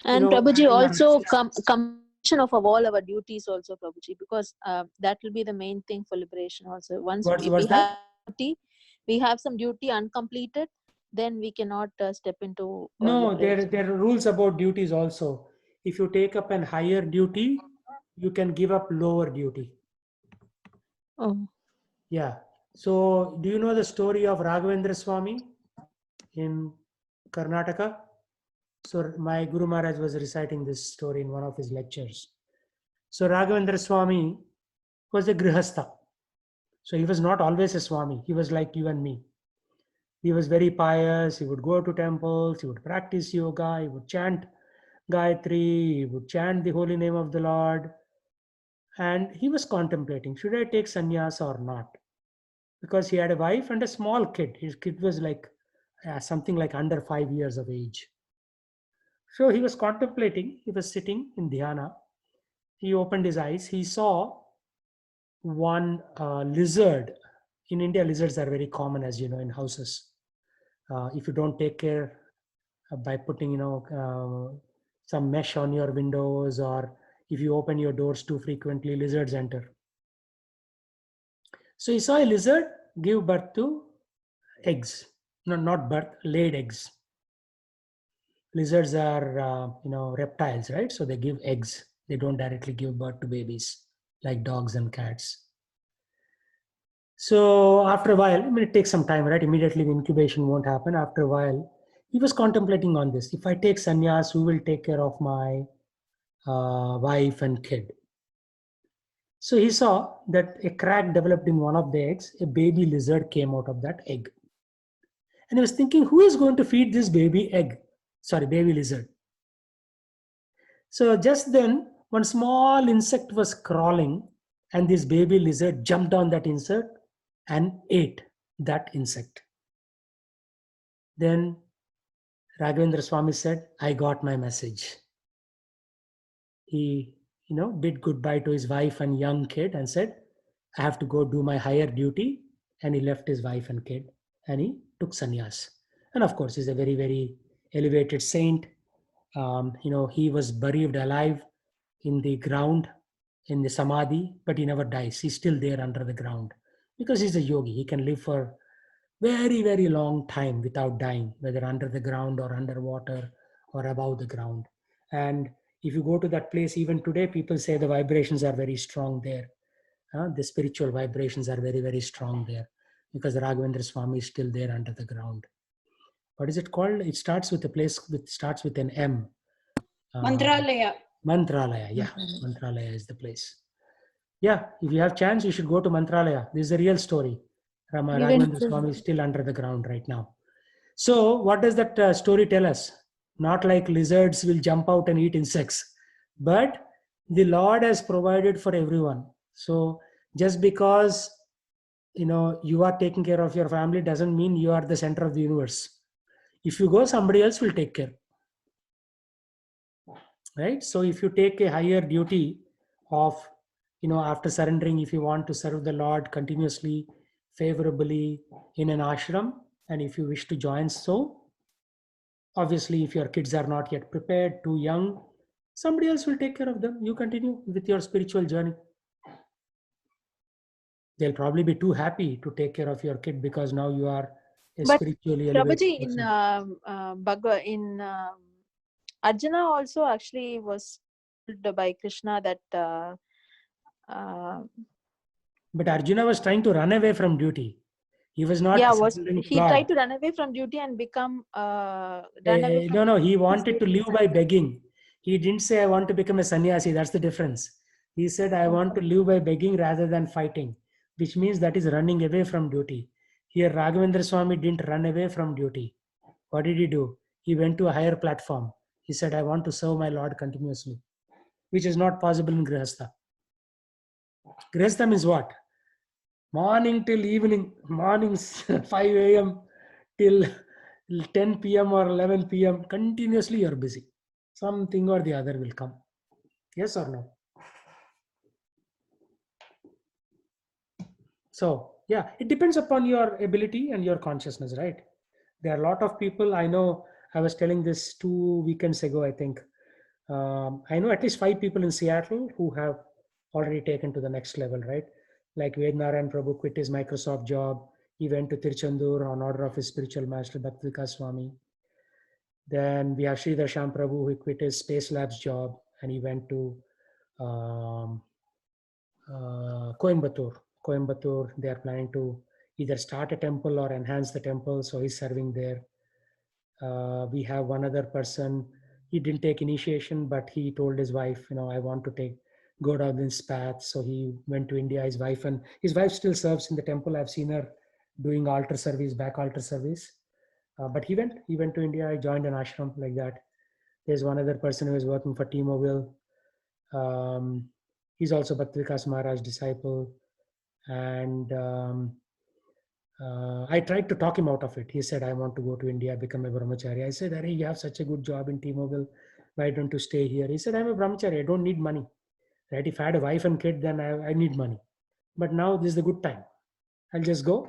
And know, Prabhuji having also access. completion of all our duties also, Prabhuji, because that will be the main thing for liberation also. Once What's if we that? have duty, we have some duty uncompleted, then we cannot step into No, liberation. there are rules about duties also. If you take up an higher duty, you can give up lower duty. Oh. Yeah. So do you know the story of Raghavendra Swami in Karnataka? So my Guru Maharaj was reciting this story in one of his lectures. So Raghavendra Swami was a grihastha. So he was not always a Swami. He was like you and me. He was very pious. He would go to temples. He would practice yoga. He would chant Gayatri. He would chant the holy name of the Lord. And he was contemplating, should I take sannyas or not? Because he had a wife and a small kid. His kid was like something like under 5 years of age. So he was contemplating. He was sitting in dhyana. He opened his eyes. He saw one lizard. In India, lizards are very common, as you know, in houses. If you don't take care by putting, some mesh on your windows, or if you open your doors too frequently, lizards enter. So he saw a lizard give birth to eggs. No, not birth, laid eggs. Lizards are, reptiles, right? So they give eggs. They don't directly give birth to babies like dogs and cats. So after a while, I mean, it takes some time, right? Immediately the incubation won't happen. After a while, he was contemplating on this. If I take sannyas, who will take care of my wife and kid? So he saw that a crack developed in one of the eggs. A baby lizard came out of that egg. And he was thinking, who is going to feed this baby egg? Sorry, baby lizard. So just then, one small insect was crawling, and this baby lizard jumped on that insect and ate that insect. Then Raghavendra Swami said, I got my message. He, bid goodbye to his wife and young kid and said, I have to go do my higher duty. And he left his wife and kid and he took sannyas. And of course, he's a very, very elevated saint. He was buried alive in the ground, in the samadhi, but he never dies. He's still there under the ground because he's a yogi. He can live for very, very long time without dying, whether under the ground or underwater or above the ground. And if you go to that place, even today, people say the vibrations are very strong there. The spiritual vibrations are very, very strong there because Raghavendra Swami is still there under the ground. What is it called? It starts with a place starts with an M. Mantralaya. Mantralaya, yeah. Mantralaya is the place. Yeah, if you have chance, you should go to Mantralaya. This is a real story. Raghavendra Swami is still under the ground right now. So what does that story tell us? Not like lizards will jump out and eat insects, but the Lord has provided for everyone. So just because you are taking care of your family doesn't mean you are the center of the universe. If you go, somebody else will take care. Right? So if you take a higher duty of, after surrendering, if you want to serve the Lord continuously, favorably in an ashram, and if you wish to join, so obviously if your kids are not yet prepared, too young, somebody else will take care of them. You continue with your spiritual journey. They'll probably be too happy to take care of your kid because now you are a But spiritually elevated Prabhuji, in person. Arjuna also actually was told by Krishna that But Arjuna was trying to run away from duty. He was not surrendering to he God. tried to run away from duty and become run away from No, he wanted to duty live by begging. He didn't say, I want to become a sannyasi. That's the difference. He said, I want to live by begging rather than fighting, which means that is running away from duty. Here, Raghavendra Swami didn't run away from duty. What did he do? He went to a higher platform. He said, I want to serve my Lord continuously, which is not possible in Grihastha. Grihastha means what? Morning till evening, mornings 5 a.m. till 10 p.m. or 11 p.m. continuously you're busy. Something or the other will come. Yes or no? So yeah, it depends upon your ability and your consciousness, right? There are a lot of people I know. I was telling this 2 weekends ago, I think. I know at least 5 people in Seattle who have already taken to the next level, right? Like Vednarayan Prabhu quit his Microsoft job. He went to Tiruchendur on order of his spiritual master, Bhakti Swami. Then we have Sridhar Sham Prabhu who quit his Space Labs job and he went to Coimbatore. Coimbatore, they are planning to either start a temple or enhance the temple. So he's serving there. We have one other person. He didn't take initiation, but he told his wife, I want to go down this path. So he went to India. His wife still serves in the temple. I've seen her doing altar service, back altar service. But he went to India. I joined an ashram like that. There's one other person who is working for T-Mobile. He's also Bhakti Vikas Maharaj's disciple. And I tried to talk him out of it. He said, I want to go to India, become a brahmachari. I said, Arey, you have such a good job in T-Mobile. Why don't you stay here? He said, I'm a brahmachari. I don't need money. Right? If I had a wife and kid, then I need money. But now this is the good time. I'll just go.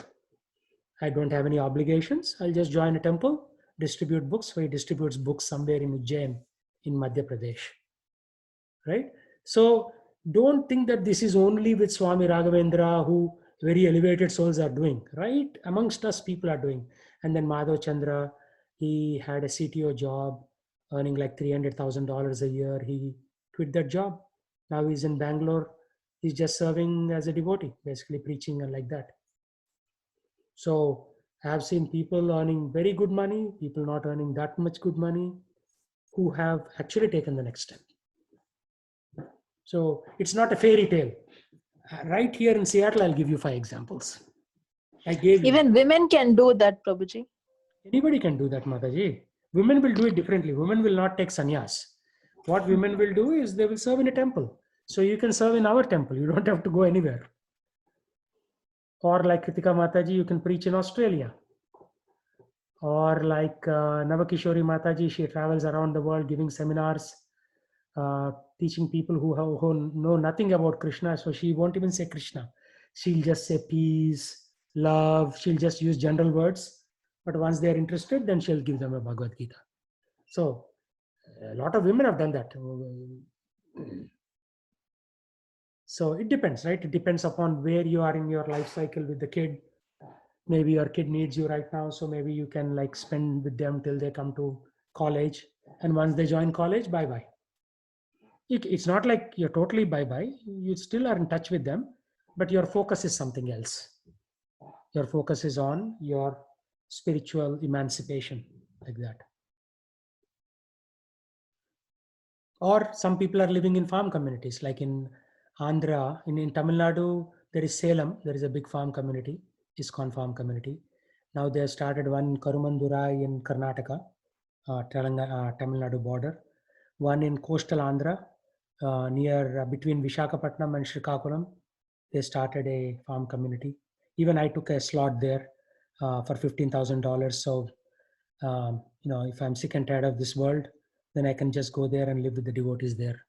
I don't have any obligations. I'll just join a temple, distribute books. So he distributes books somewhere in Ujjain in Madhya Pradesh. Right? So don't think that this is only with Swami Raghavendra who very elevated souls are doing, right? Amongst us, people are doing. And then Madhav Chandra, he had a CTO job, earning like $300,000 a year. He quit that job. Now he's in Bangalore. He's just serving as a devotee, basically preaching and like that. So I have seen people earning very good money, people not earning that much good money, who have actually taken the next step. So it's not a fairy tale. Right here in Seattle, I'll give you 5 examples. I gave you. Even women can do that, Prabhuji. Anybody can do that, Mataji. Women will do it differently. Women will not take sannyas. What women will do is they will serve in a temple. So you can serve in our temple. You don't have to go anywhere. Or like Kritika Mataji, you can preach in Australia. Or like Navakishori Mataji, she travels around the world giving seminars, teaching people who know nothing about Krishna. So she won't even say Krishna. She'll just say peace, love. She'll just use general words. But once they're interested, then she'll give them a Bhagavad Gita. So a lot of women have done that. So it depends, right? It depends upon where you are in your life cycle with the kid. Maybe your kid needs you right now. So maybe you can like spend with them till they come to college. And once they join college, bye-bye. It's not like you're totally bye-bye. You still are in touch with them, but your focus is something else. Your focus is on your spiritual emancipation, like that. Or some people are living in farm communities, like in Andhra, in Tamil Nadu, there is Salem, there is a big farm community, ISKCON farm community. Now they have started one in Karumandurai in Karnataka, Tamil Nadu border. One in coastal Andhra, near between Vishakhapatnam and Srikakulam. They started a farm community. Even I took a slot there for $15,000. So, if I'm sick and tired of this world, then I can just go there and live with the devotees there.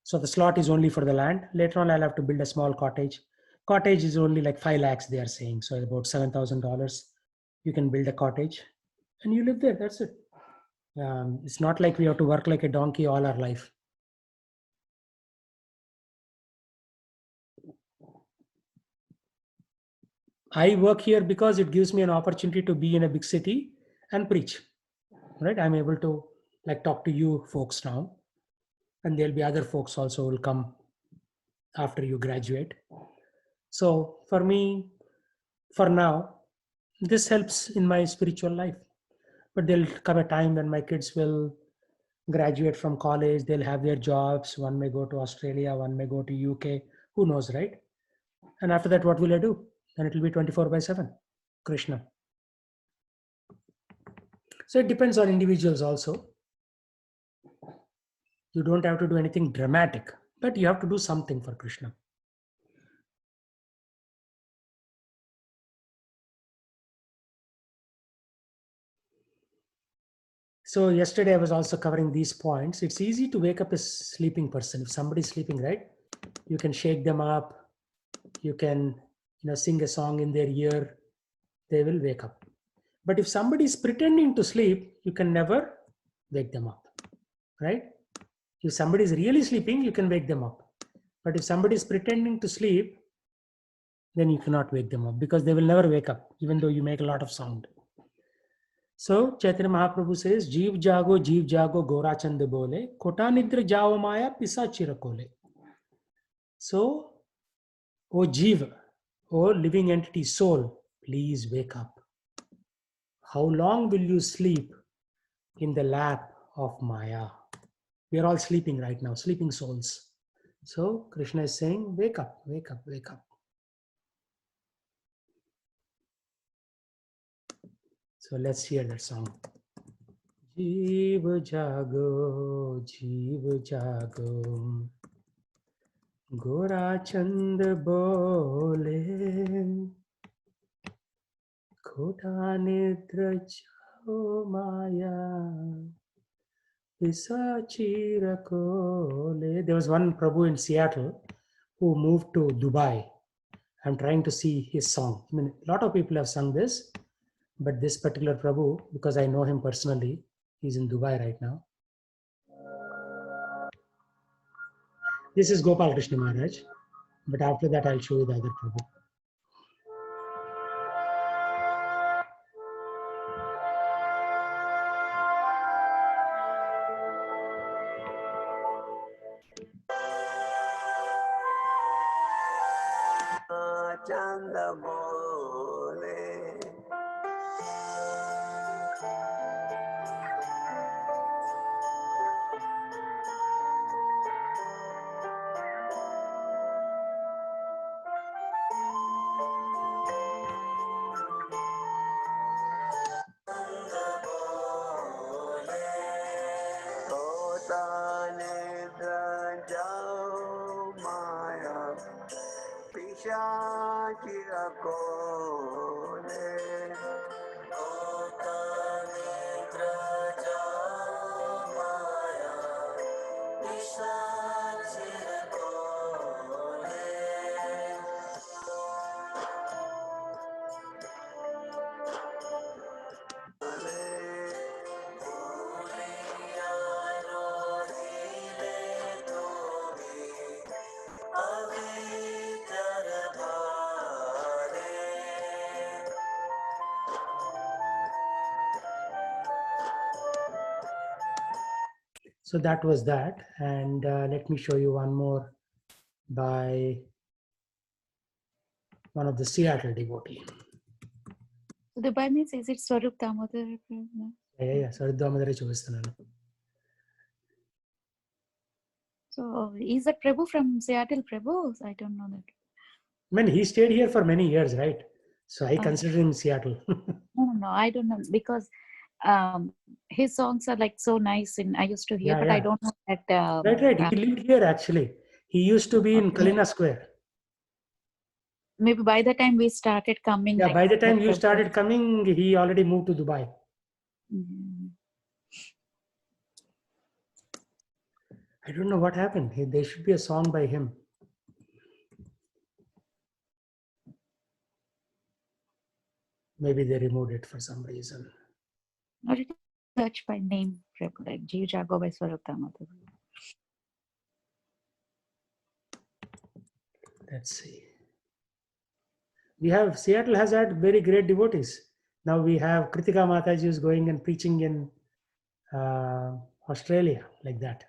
So the slot is only for the land. Later on, I'll have to build a small cottage. Cottage is only like 5 lakhs, they are saying. So about $7,000. You can build a cottage and you live there. That's it. It's not like we have to work like a donkey all our life. I work here because it gives me an opportunity to be in a big city and preach. Right? I'm able to like talk to you folks now, and there'll be other folks also will come after you graduate. So for me, for now, this helps in my spiritual life. But there'll come a time when my kids will graduate from college, they'll have their jobs. One may go to Australia, one may go to UK. Who knows, right? And after that, what will I do? Then it will be 24/7. Krishna. So it depends on individuals also. You don't have to do anything dramatic, but you have to do something for Krishna. So yesterday I was also covering these points. It's easy to wake up a sleeping person. If somebody's sleeping, right? You can shake them up. You can, sing a song in their ear. They will wake up. But if somebody is pretending to sleep, you can never wake them up, right? If somebody is really sleeping, you can wake them up. But if somebody is pretending to sleep, then you cannot wake them up because they will never wake up, even though you make a lot of sound. So Chaitanya Mahaprabhu says, Jeev jago, Gora Chand bole, Kota nidra jao maya, pisa chirakole. So, O Jeev, O living entity soul, please wake up. How long will you sleep in the lap of Maya? We are all sleeping right now, sleeping souls. So Krishna is saying, wake up, wake up, wake up. So let's hear that song. Jeev jago, Gora Chand bole, Khota nidra jao maya, Pisachi rakole. There was one Prabhu in Seattle who moved to Dubai. I'm trying to see his song. I mean, a lot of people have sung this, but this particular Prabhu, because I know him personally, he's in Dubai right now. This is Gopal Krishna Maharaj, but after that I'll show you the other Prabhu. Chanda bole, Tota nidra jao maya, Pisachi rakole. Tota nidra jao maya, Pisachi rakole. So that was that. And let me show you one more by one of the Seattle devotee. Dubai means, is it Swarup Damodar? Yeah. Saridhamadare చూపిస్తున్నాను. So is that Prabhu from Seattle, Prabhu? I don't know that. I mean, he stayed here for many years, right? So I consider him Seattle. No, I don't know because his songs are like so nice and I used to hear, Yeah, but yeah. I don't know that. Right. He lived here actually. He used to be in Kalina Square. Maybe by the time we started coming. Yeah, like, by the time you Prabhu. started coming, he already moved to Dubai. Mhm. I don't know what happened. There should be a song by him. Maybe they removed it for some reason. Or it is search by name, Prabhu, like Jeev Jago by Swarup Damodar. Let's see. Seattle has had very great devotees. Now we have Kritika Mataji who's going and preaching in Australia like that.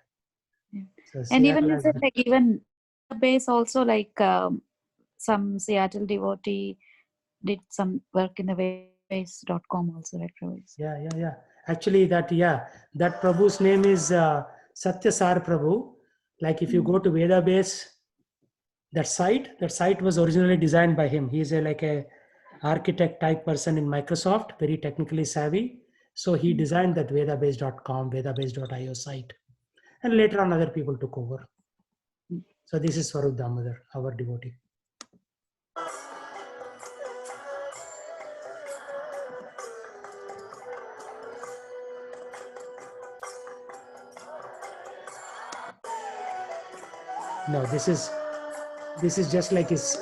Yeah. So And Seattle even you has said like even base also like some Seattle devotee did some work in the waybase.com also, right, Prabhu? yeah. Actually, that Prabhu's name is Satyasar Prabhu. Like if you go to Vedabase, that site was originally designed by him. He's like a architect type person in Microsoft, very technically savvy. So he designed that vedabase.com, vedabase.io site. And later on, other people took over. So this is Swarup Damodar, our devotee. No, this is just like his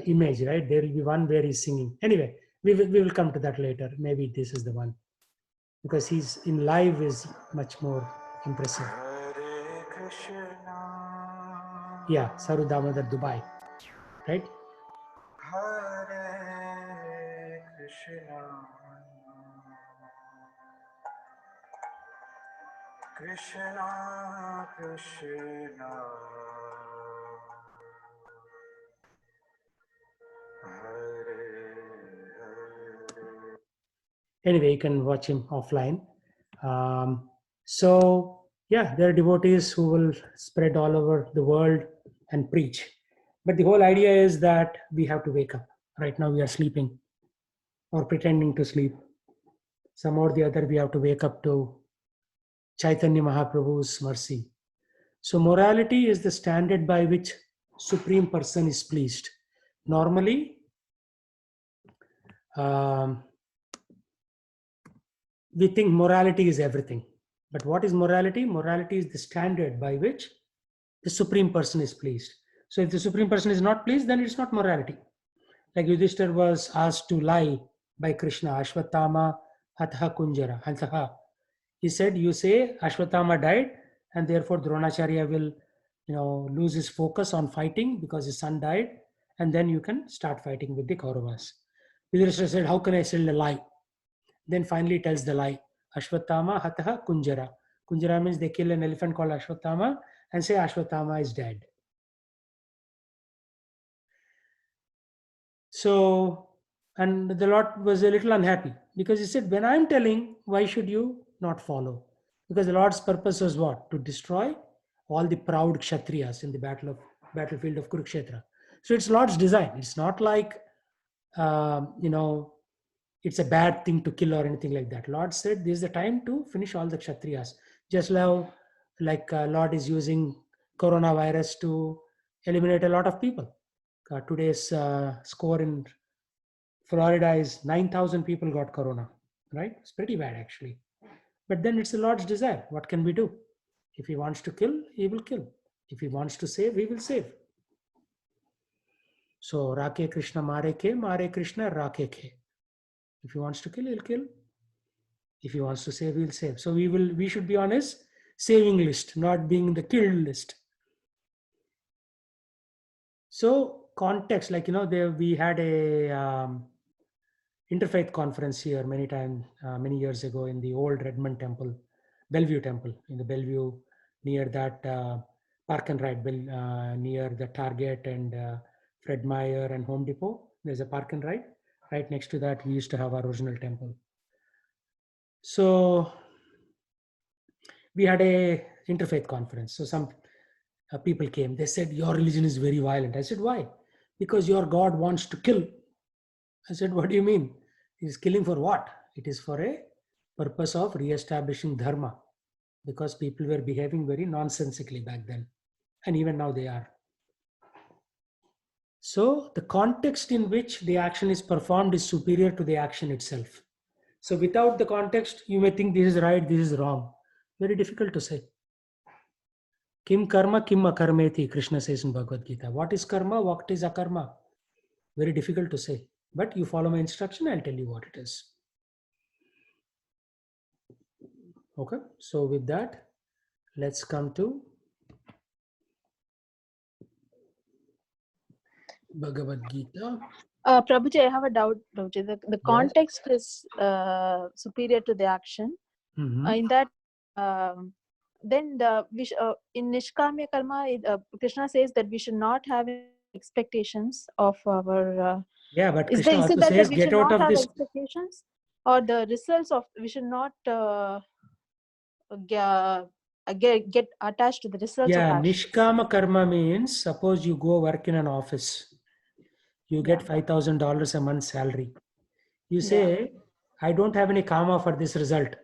image, right? There will be one where he's singing. Anyway, we will come to that later. Maybe this is the one, because he's in live is much more impressive. Yeah, Saru Damodar, Dubai, right? Hare Krishna, Krishna Krishna, Hare Hare. Anyway, you can watch him offline. So yeah, there are devotees who will spread all over the world and preach. But the whole idea is that we have to wake up. Right now we are sleeping or pretending to sleep. Some or the other we have to wake up to Chaitanya Mahaprabhu's mercy. So morality is the standard by which Supreme Person is pleased. Normally, we think morality is everything. But what is morality? Morality is the standard by which the Supreme Person is pleased. So if the Supreme Person is not pleased, then it's not morality. Like Yudhishthir was asked to lie by Krishna, Ashwatthama Hatha Kunjara. Hatha. He said, you say Ashwatthama died, and therefore Dronacharya will lose his focus on fighting because his son died, and then you can start fighting with the Kauravas. Yudhishthira said, how can I tell a lie? Then finally tells the lie. Ashwatthama Hatha Kunjara. Kunjara means they kill an elephant called Ashwatthama and say Ashwatthama is dead. So, and the Lord was a little unhappy because he said, when I'm telling, why should you not follow? Because the Lord's purpose was what? To destroy all the proud Kshatriyas in the battlefield of Kurukshetra. So it's Lord's design. It's not like, it's a bad thing to kill or anything like that. Lord said, this is the time to finish all the Kshatriyas. Just now, like Lord is using coronavirus to eliminate a lot of people. Today's score in Florida is 9,000 people got corona, right? It's pretty bad actually. But then it's the Lord's desire. What can we do? If he wants to kill, he will kill. If he wants to save, he will save. So, Rake Krishna Mare Krishna Rake Ke. If he wants to kill, he'll kill. If he wants to save, he'll save. So we should be on his saving list, not being the killed list. So context, like, we had a interfaith conference here many years ago in the old Redmond Temple, Bellevue Temple, in the Bellevue, near that park and ride, near the Target and Fred Meyer and Home Depot. There's a park and ride. Right next to that, we used to have our original temple. So we had a interfaith conference. So some people came. They said, your religion is very violent. I said, why? Because your God wants to kill. I said, what do you mean? He's killing for what? It is for a purpose of re-establishing dharma, because people were behaving very nonsensically back then. And even now they are. So the context in which the action is performed is superior to the action itself. So without the context, you may think this is right, this is wrong. Very difficult to say. Kim karma, kim akarmeti, Krishna says in Bhagavad Gita. What is karma, what is akarma? Very difficult to say. But you follow my instruction, I'll tell you what it is. Okay, so with that, let's come to Bhagavad Gita. Prabhuji, I have a doubt, Prabhuji. The context is superior to the action. Mhm. In that, then in Nishkamya Karma, Krishna says that we should not have expectations of our. Yeah, but Is Krishna it also that says, we get should out not of have this. expectations, or the results of we should not get attached to the results of Yeah, actions? Nishkama Karma means, suppose you go work in an office, you get Yeah. $5,000 a month salary. You Yeah. say, I don't have any karma for this result.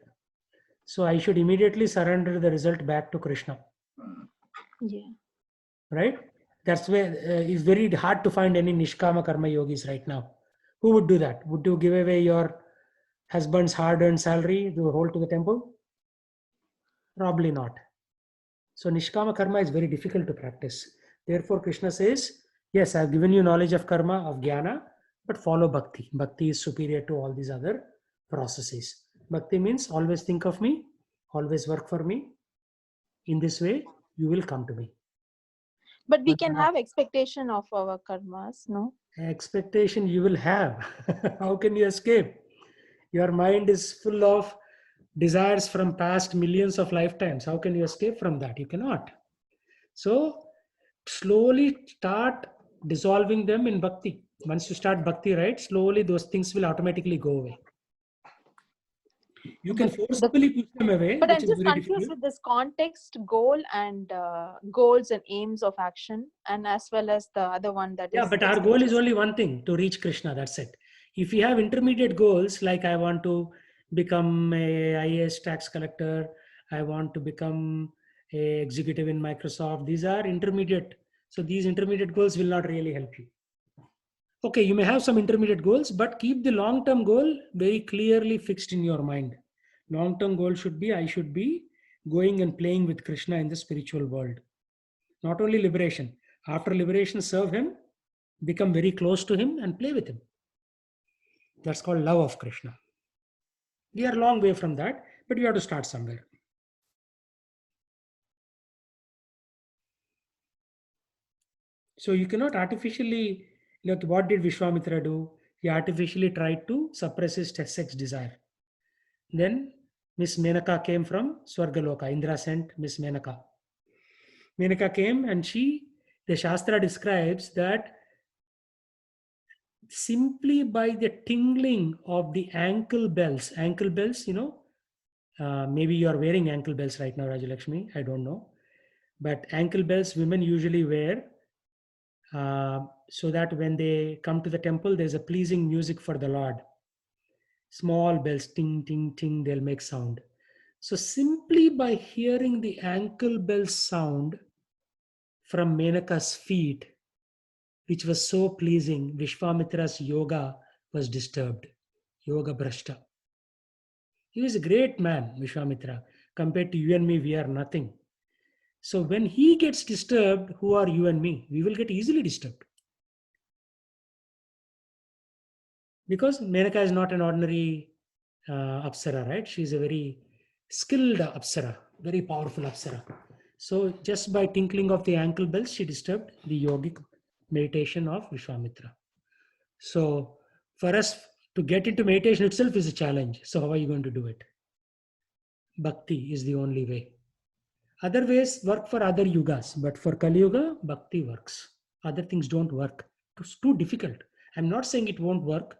So I should immediately surrender the result back to Krishna. Yeah. Right? That's where it's very hard to find any Nishkama Karma yogis right now. Who would do that? Would you give away your husband's hard-earned salary to hold to the temple? Probably not. So Nishkama Karma is very difficult to practice. Therefore, Krishna says, yes, I've given you knowledge of karma, of jnana, but follow bhakti. Bhakti is superior to all these other processes. Bhakti means always think of me, always work for me. In this way, you will come to me. But we But can have expectation of our karmas, no? expectation you will have. How can you escape? Your mind is full of desires from past millions of lifetimes. How can you escape from that? You cannot. So slowly start dissolving them in bhakti. Once you start bhakti, right, slowly those things will automatically go away. You can forcefully push them away, But which I'm is just very confused difficult. with this context, goal and goals and aims of action, and as well as the other one that Yeah, is but our goal is expectation. only one thing, to reach Krishna. That's it. If you have intermediate goals, like I want to become a IAS tax collector, I want to become a executive in Microsoft, these are intermediate. So these intermediate goals will not really help you. Okay, you may have some intermediate goals, but keep the long term goal very clearly fixed in your mind. Long term goal should be, I should be going and playing with Krishna in the spiritual world. Not only liberation. After liberation, serve him, become very close to him, and play with him. That's called love of Krishna. We are a long way from that, but we have to start somewhere. So you cannot artificially, like what did Vishwamitra do? He artificially tried to suppress his sex desire. Then Miss Menaka came from Swargaloka. Indra sent Miss Menaka. Menaka came and the Shastra describes that simply by the tingling of the ankle bells, maybe you are wearing ankle bells right now, Rajalakshmi, I don't know. But ankle bells women usually wear so that when they come to the temple, there's a pleasing music for the Lord. Small bells, ting, ting, ting, they'll make sound. So simply by hearing the ankle bell sound from Menaka's feet, which was so pleasing, Vishwamitra's yoga was disturbed. Yoga Brashta. He was a great man, Vishwamitra. Compared to you and me, we are nothing. So when he gets disturbed, who are you and me? We will get easily disturbed. Because Menaka is not an ordinary Apsara, right? She's a very skilled Apsara, very powerful Apsara. So just by tinkling of the ankle bells, she disturbed the yogic meditation of Vishwamitra. So for us to get into meditation itself is a challenge. So how are you going to do it? Bhakti is the only way. Other ways work for other yugas, but for Kali Yuga, Bhakti works. Other things don't work. It's too difficult. I'm not saying it won't work.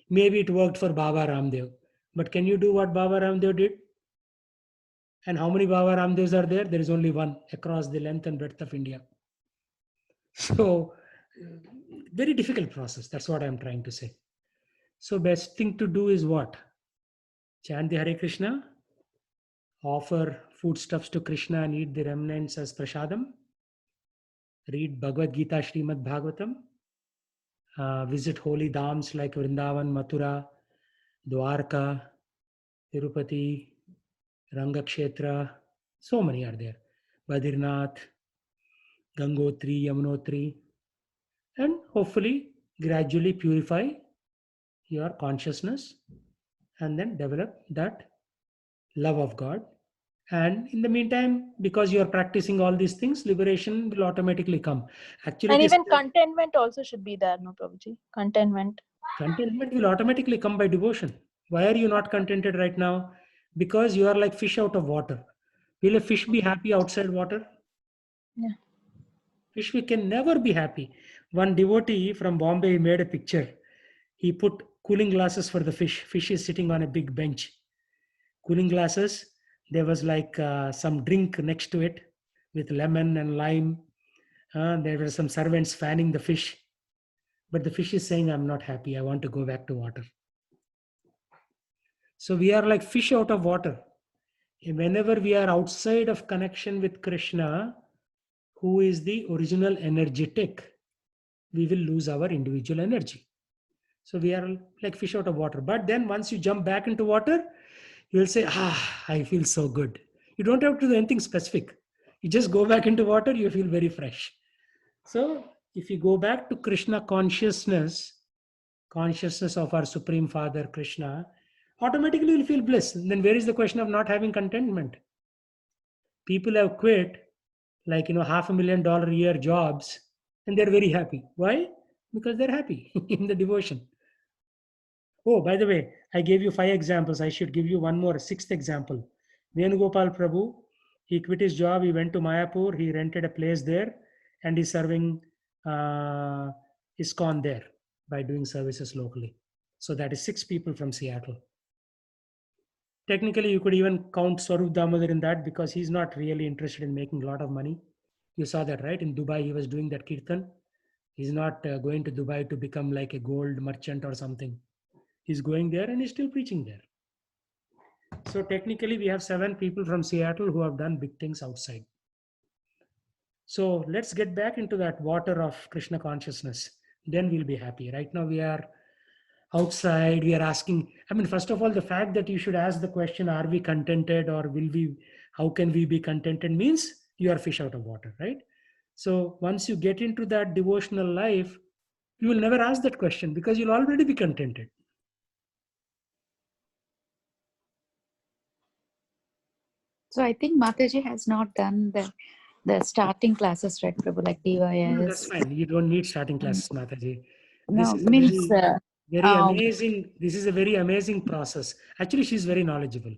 Maybe it worked for Baba Ramdev. But can you do what Baba Ramdev did? And how many Baba Ramdevs are there? There is only one across the length and breadth of India. So, very difficult process. That's what I'm trying to say. So, best thing to do is what? Chant the Hare Krishna, offer foodstuffs to Krishna and eat the remnants as prasadam, read Bhagavad Gita, Srimad Bhagavatam, visit holy dhams like Vrindavan, Mathura, Dwarka, Tirupati, Rangakshetra, so many are there. Badrinath, Gangotri, Yamunotri, and hopefully gradually purify your consciousness and then develop that love of God And in the meantime, because you are practicing all these things, liberation will automatically come. Actually, And it is even contentment also should be there, no, Prabhuji? Contentment. contentment will automatically come by devotion. Why are you not contented right now? Because you are like fish out of water. Will a fish be happy outside water? Yeah. Fish we can never be happy. One devotee from Bombay made a picture. He put cooling glasses for the fish. Fish is sitting on a big bench. Cooling glasses. There was like some drink next to it with lemon and lime. There were some servants fanning the fish. But the fish is saying, I'm not happy. I want to go back to water. So we are like fish out of water. Whenever we are outside of connection with Krishna, who is the original energetic, we will lose our individual energy. So we are like fish out of water. But then once you jump back into water, you will say, I feel so good. You don't have to do anything specific. You just go back into water, you feel very fresh. So if you go back to Krishna consciousness of our Supreme Father Krishna, automatically you'll feel bliss. And then where is the question of not having contentment? People have quit like $500,000 a year jobs and they're very happy. Why? Because they're happy in the devotion. Oh, by the way, I gave you 5 examples. I should give you one more, sixth example. Venugopal Prabhu, he quit his job. He went to Mayapur. He rented a place there and he's serving ISKCON there by doing services locally. So that is 6 people from Seattle. Technically, you could even count Swarup Damodar in that because he's not really interested in making a lot of money. You saw that, right? In Dubai, he was doing that kirtan. He's not going to Dubai to become like a gold merchant or something. He's going there and he's still preaching there. So technically, we have 7 people from Seattle who have done big things outside. So let's get back into that water of Krishna consciousness. Then we'll be happy. Right now, we are outside. We are asking. I mean, first of all, the fact that you should ask the question, are we contented or will we, how can we be contented, means you are fish out of water, right? So once you get into that devotional life, you will never ask that question because you'll already be contented. So I think Mataji has not done the starting classes, right, Prabhu, like No, that's DYS. fine. You don't need starting classes, Mataji. This No, is a means very amazing. This is a very amazing process. Actually, she's very knowledgeable.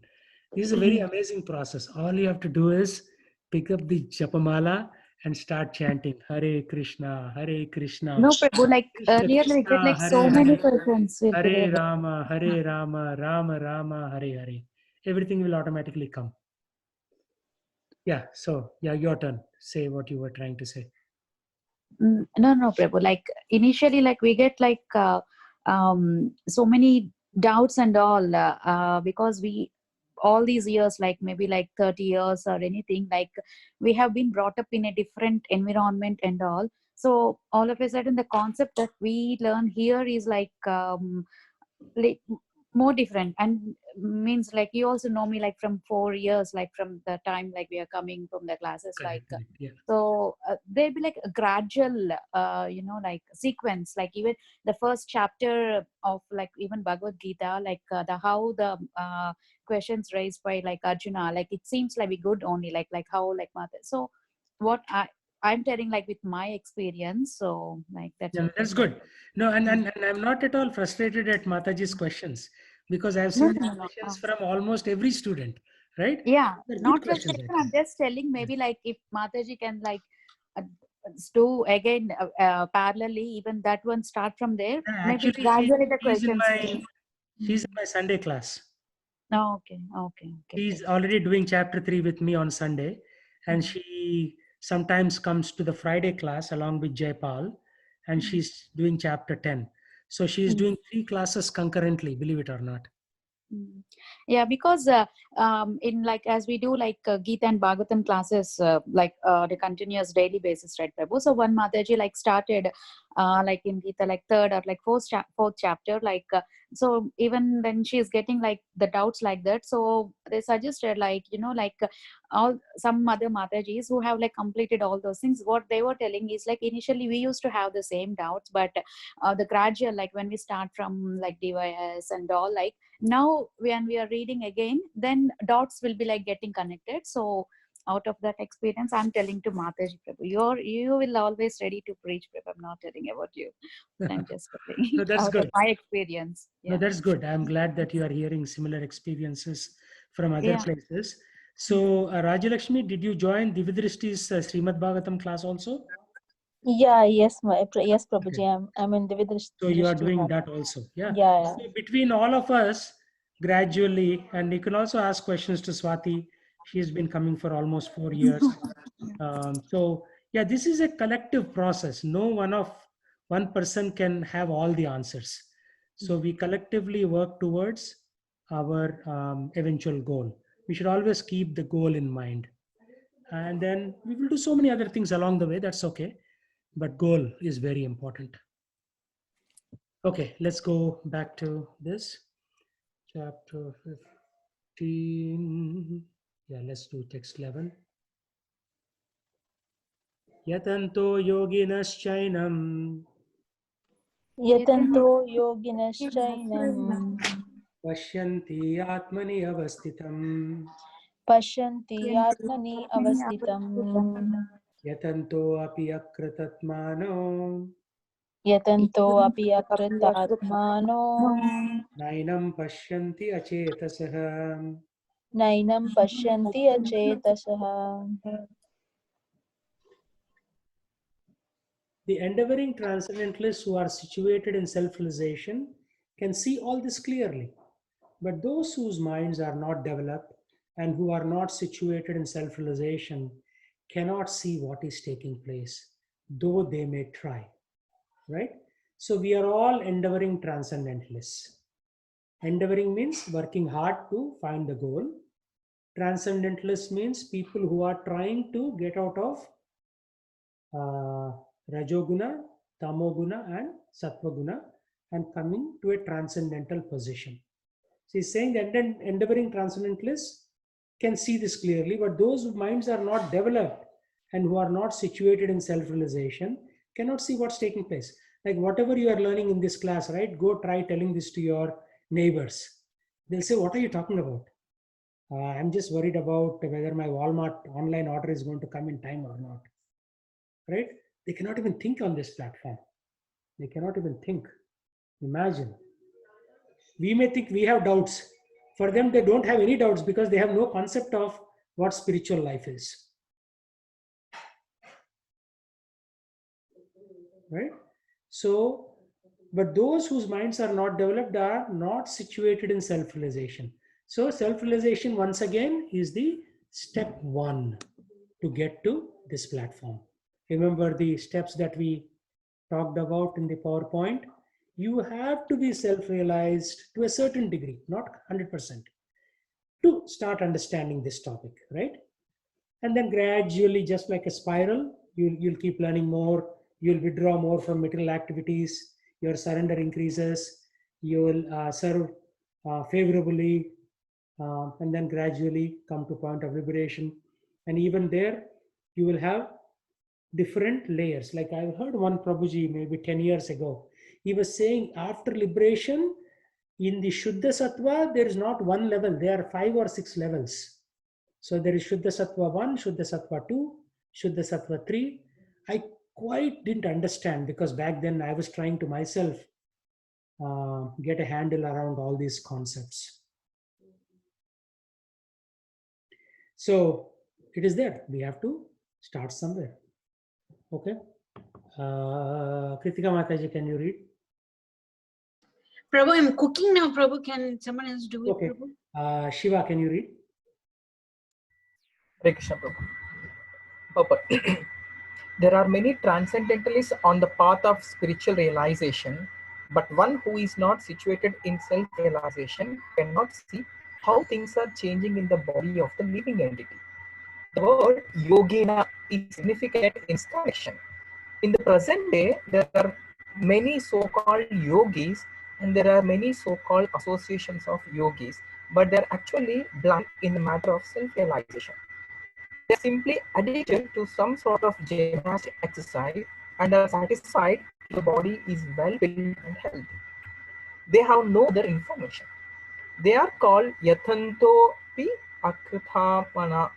This is a very amazing process. All you have to do is pick up the Japamala and start chanting Hare Krishna, Hare Krishna, no, Prabhu, like Krishna earlier we get Krishna, like Hare so many Hare, questions will be there. Hare Rama, Rama Rama, Hare Hare. Everything will automatically come. Yeah. So yeah, your turn. Say what you were trying to say. No, Prabhu. Like initially, like we get like so many doubts and all because we all these years, like maybe like 30 years or anything, like we have been brought up in a different environment and all. So all of a sudden, the concept that we learn here is like more different, and means like you also know me like from 4 years, like from the time like we are coming from the classes, like Correct. Correct. Yeah. so there'll be like a gradual like sequence, like even the first chapter of like even Bhagavad Gita, like the how the questions raised by like Arjuna, like it seems like be good only, like how like Mata. So what I'm telling like with my experience, so like that's Yeah, what that's like good. No, and I'm not at all frustrated at Mataji's questions because I've no seen no these no no questions from almost every student, right? yeah, They're good not questions, frustration. I'm actually. just telling Yeah. maybe like if Mataji can like uh, do again parallelly, even that one start from there. Yeah, Maybe actually, gradually the she's in questions will. my Sunday class. Oh, okay. She's already doing chapter 3 with me on Sunday, and Mm. she sometimes comes to the Friday class along with Jaipal, and Mm. she's doing chapter 10. So she's Mm. doing 3 classes concurrently, believe it or not. Yeah, because in like as we do like Gita and Bhagavatam classes, like the continuous daily basis, right, Prabhu? So one Mataji like started like in Gita like third or like fourth chapter, like so even when she's getting like the doubts like that, so they suggested like like all some other Matajis who have like completed all those things. What they were telling is like initially we used to have the same doubts, but the gradual, like when we start from like DYS and all, like now when we are reading again, then dots will be like getting connected. So out of that experience, I'm telling to Mataji Prabhu, you will always ready to preach, Prabhu. I'm not telling about you. I'm just telling No, that's out of good. my experience. No, Yeah. that's good. I'm glad that you are hearing similar experiences from other Yeah. places. So, Rajalakshmi, did you join Dividrishti's Srimad Bhagavatam class also? Yeah, yes, yes, Okay. Prabhuji. I'm in So you are Drishti doing now. that also. Yeah. Yeah, So between all of us, gradually, and you can also ask questions to Swati. She's been coming for almost 4 years. So yeah, this is a collective process. No one person can have all the answers. So we collectively work towards our eventual goal. We should always keep the goal in mind, and then we will do so many other things along the way. That's okay, but goal is very important. Okay, let's go back to this chapter 15. Yeah, let's do text 11. Yatanto yoginaschainam Yatanto yoginaschainam pashyanti atmani avastitam Pashyanti Atmani Avasthitam yatanto api akratatmano Yatanto Api Akratatmano nainam pashyanti achetasah. Nainam Pashyanti Achetasaha. The endeavoring transcendentalists who are situated in self-realization can see all this clearly. But those whose minds are not developed and who are not situated in self-realization cannot see what is taking place, though they may try, right? So we are all endeavoring transcendentalists. Endeavoring means working hard to find the goal. Transcendentalists means people who are trying to get out of Rajoguna, Tamoguna, and Satvaguna and coming to a transcendental position. So he's saying that endeavoring transcendentalists can see this clearly, but those whose minds are not developed and who are not situated in self-realization cannot see what's taking place. Like whatever you are learning in this class, right? Go try telling this to your neighbors. They'll say, what are you talking about? I'm just worried about whether my Walmart online order is going to come in time or not. Right? They cannot even think on this platform. They cannot even think. Imagine. We may think we have doubts. For them, they don't have any doubts because they have no concept of what spiritual life is. Right? So, but those whose minds are not developed are not situated in self-realization. So self-realization, once again, is the step one to get to this platform. Remember the steps that we talked about in the PowerPoint. You have to be self-realized to a certain degree, not 100%, to start understanding this topic, right? And then gradually, just like a spiral, you'll keep learning more, you'll withdraw more from material activities, your surrender increases, you'll serve favorably, and then gradually come to point of liberation. And even there, you will have different layers. Like I heard one Prabhuji maybe 10 years ago, he was saying after liberation, in the Shuddha Sattva, there is not one level, there are 5 or 6 levels. So there is Shuddha Sattva 1, Shuddha Sattva 2, Shuddha Sattva 3. I quite didn't understand because back then I was trying to myself get a handle around all these concepts. So it is there. We have to start somewhere. Okay. Kritika Mataji, can you read? Prabhu, I'm cooking now. Prabhu, can someone else do it? Okay. Prabhu? Shiva, can you read? Hare Krishna Prabhu. Purport. There are many transcendentalists on the path of spiritual realization, but one who is not situated in self-realization cannot see how things are changing in the body of the living entity. The word yogina is significant in this connection. In the present day, there are many so-called yogis and there are many so-called associations of yogis, but they're actually blind in the matter of self-realization. They're simply addicted to some sort of gymnastic exercise and are satisfied the body is well built and healthy. They have no other information. They are called yathantopi akrithamana.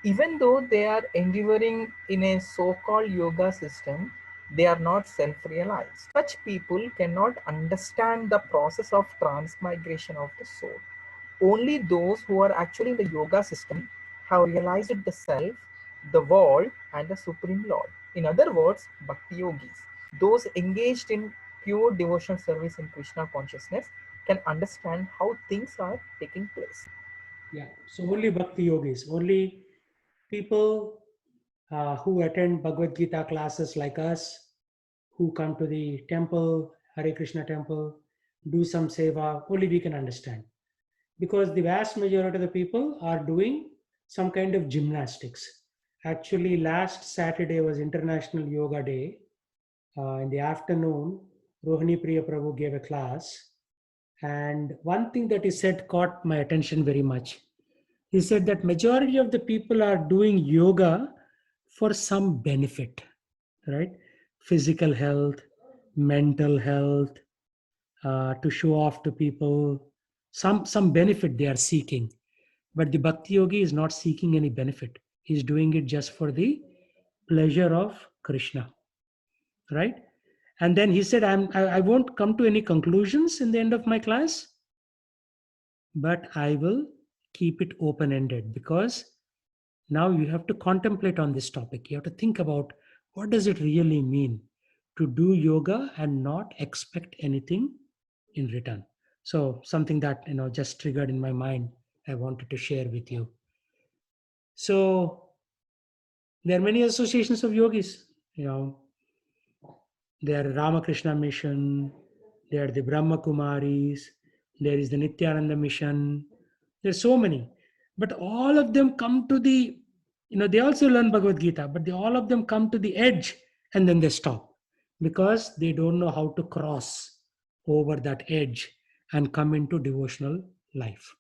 Even though they are endeavoring in a so-called yoga system, they are not self-realized. Such people cannot understand the process of transmigration of the soul. Only those who are actually in the yoga system have realized the self, the world, and the Supreme Lord. In other words, Bhakti Yogis, those engaged in pure devotional service in Krishna consciousness, can understand how things are taking place. Yeah. So only Bhakti Yogis, only people who attend Bhagavad Gita classes like us, who come to the temple, Hare Krishna temple, do some seva, only we can understand. Because the vast majority of the people are doing some kind of gymnastics. Actually, last Saturday was International Yoga Day. In the afternoon, Rohini Priya Prabhu gave a class. And one thing that he said caught my attention very much. He said that majority of the people are doing yoga for some benefit, right? Physical health, mental health, to show off to people, some benefit they are seeking. But the Bhakti Yogi is not seeking any benefit. He's doing it just for the pleasure of Krishna, right? And then he said, I won't come to any conclusions in the end of my class, but I will keep it open-ended, because now you have to contemplate on this topic. You have to think about what does it really mean to do yoga and not expect anything in return. So something that just triggered in my mind, I wanted to share with you. So there are many associations of yogis. There are Ramakrishna Mission, there are the Brahma Kumaris, there is the Nityananda Mission. There's so many, but all of them come to the, they also learn Bhagavad Gita, but all of them come to the edge and then they stop, because they don't know how to cross over that edge and come into devotional life.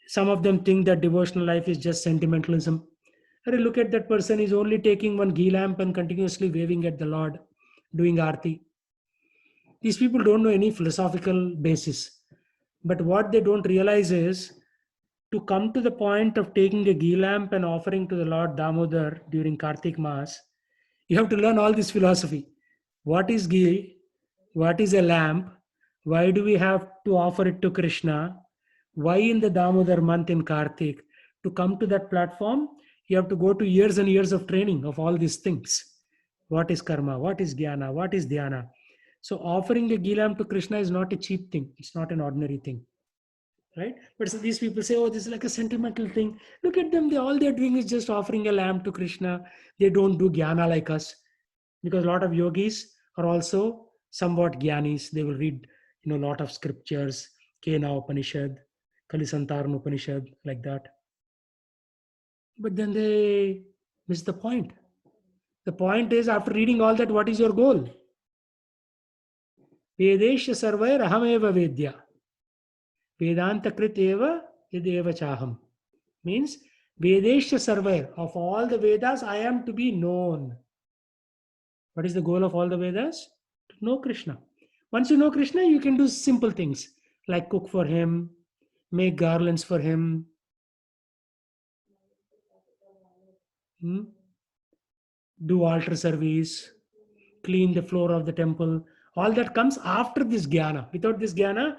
Some of them think that devotional life is just sentimentalism. Look at that person, is only taking one ghee lamp and continuously waving at the Lord, doing arti. These people don't know any philosophical basis. But what they don't realize is, to come to the point of taking a ghee lamp and offering to the Lord Damodar during Kartik Mass, you have to learn all this philosophy. What is ghee? What is a lamp? Why do we have to offer it to Krishna? Why in the Damodar month in Kartik? To come to that platform, you have to go to years and years of training of all these things. What is karma? What is jnana? What is dhyana? So offering a ghee lamp to Krishna is not a cheap thing. It's not an ordinary thing. Right? But so these people say, oh, this is like a sentimental thing. Look at them. All they're doing is just offering a lamp to Krishna. They don't do jnana like us. Because a lot of yogis are also somewhat jnanis. They will read, a lot of scriptures, Kena Upanishad, Kalisantaran Upanishad, like that. But then they miss the point. The point is, after reading all that, what is your goal? Vedesha sarvair ahameva vedya. Vedanta krit eva yadeva chaham. Means, Vedesha sarvair, of all the Vedas, I am to be known. What is the goal of all the Vedas? To know Krishna. Once you know Krishna, you can do simple things like cook for him, make garlands for him, do altar service, clean the floor of the temple. All that comes after this jnana. Without this jnana,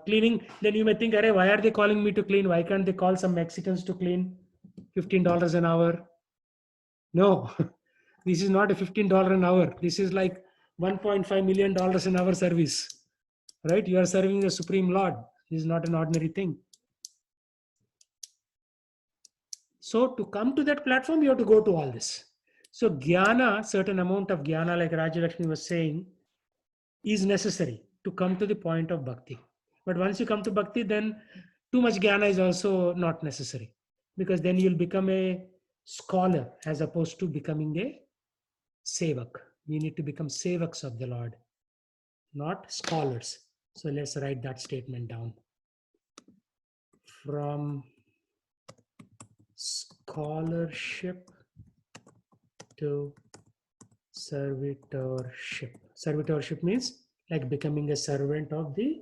cleaning, then you may think, why are they calling me to clean? Why can't they call some Mexicans to clean? $15 an hour. No, this is not a $15 an hour. This is like $1.5 million an hour service, right? You are serving the Supreme Lord. This is not an ordinary thing. So to come to that platform, you have to go to all this. So jnana, certain amount of jnana, like Rajalakshmi was saying, is necessary to come to the point of bhakti. But once you come to bhakti, then too much jnana is also not necessary, because then you'll become a scholar as opposed to becoming a sevak. We need to become sevaks of the Lord, not scholars. So let's write that statement down. From scholarship to servitorship. Servitorship means like becoming a servant of the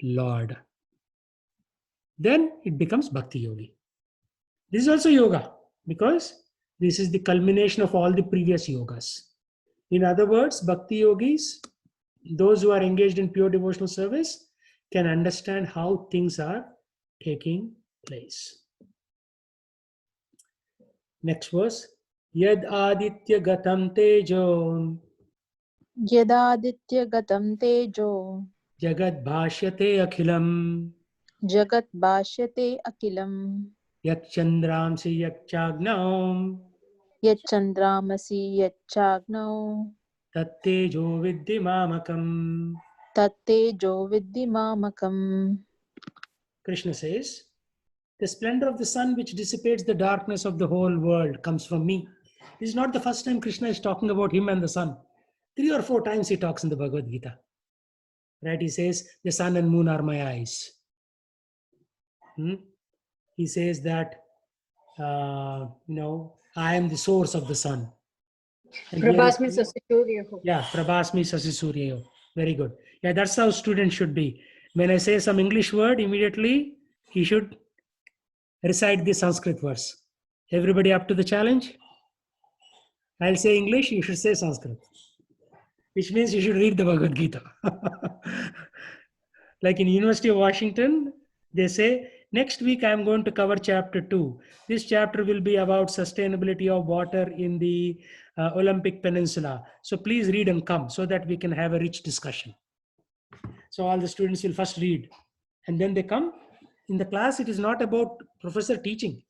Lord. Then it becomes Bhakti Yogi. This is also yoga because this is the culmination of all the previous yogas. In other words, Bhakti Yogis, those who are engaged in pure devotional service, can understand how things are taking place. Next verse. Yad aditya gatam tejo Yadaditya gatam tejo jagad bhashyate akhilam jagat bhashyate akilam yat chandramsi yat chagnam yat chandramasi yat chagnau tat tejo vidhi mamakam. tat tejo vidhi mamakam. Krishna says, the splendor of the sun which dissipates the darkness of the whole world comes from me. This is not the first time Krishna is talking about him and the sun. 3 or 4 times he talks in the Bhagavad Gita. Right? He says, the sun and moon are my eyes. He says that, I am the source of the sun. And here Prabhasmi is- Sasisuryaho. Yeah, Prabhasmi Sasisuryayo. Very good. Yeah, that's how students should be. When I say some English word, immediately he should recite the Sanskrit verse. Everybody up to the challenge? I'll say English, you should say Sanskrit. Which means you should read the Bhagavad Gita. Like in University of Washington, they say, next week I'm going to cover chapter 2. This chapter will be about sustainability of water in the Olympic Peninsula. So please read and come so that we can have a rich discussion. So all the students will first read and then they come. In the class, it is not about professor teaching.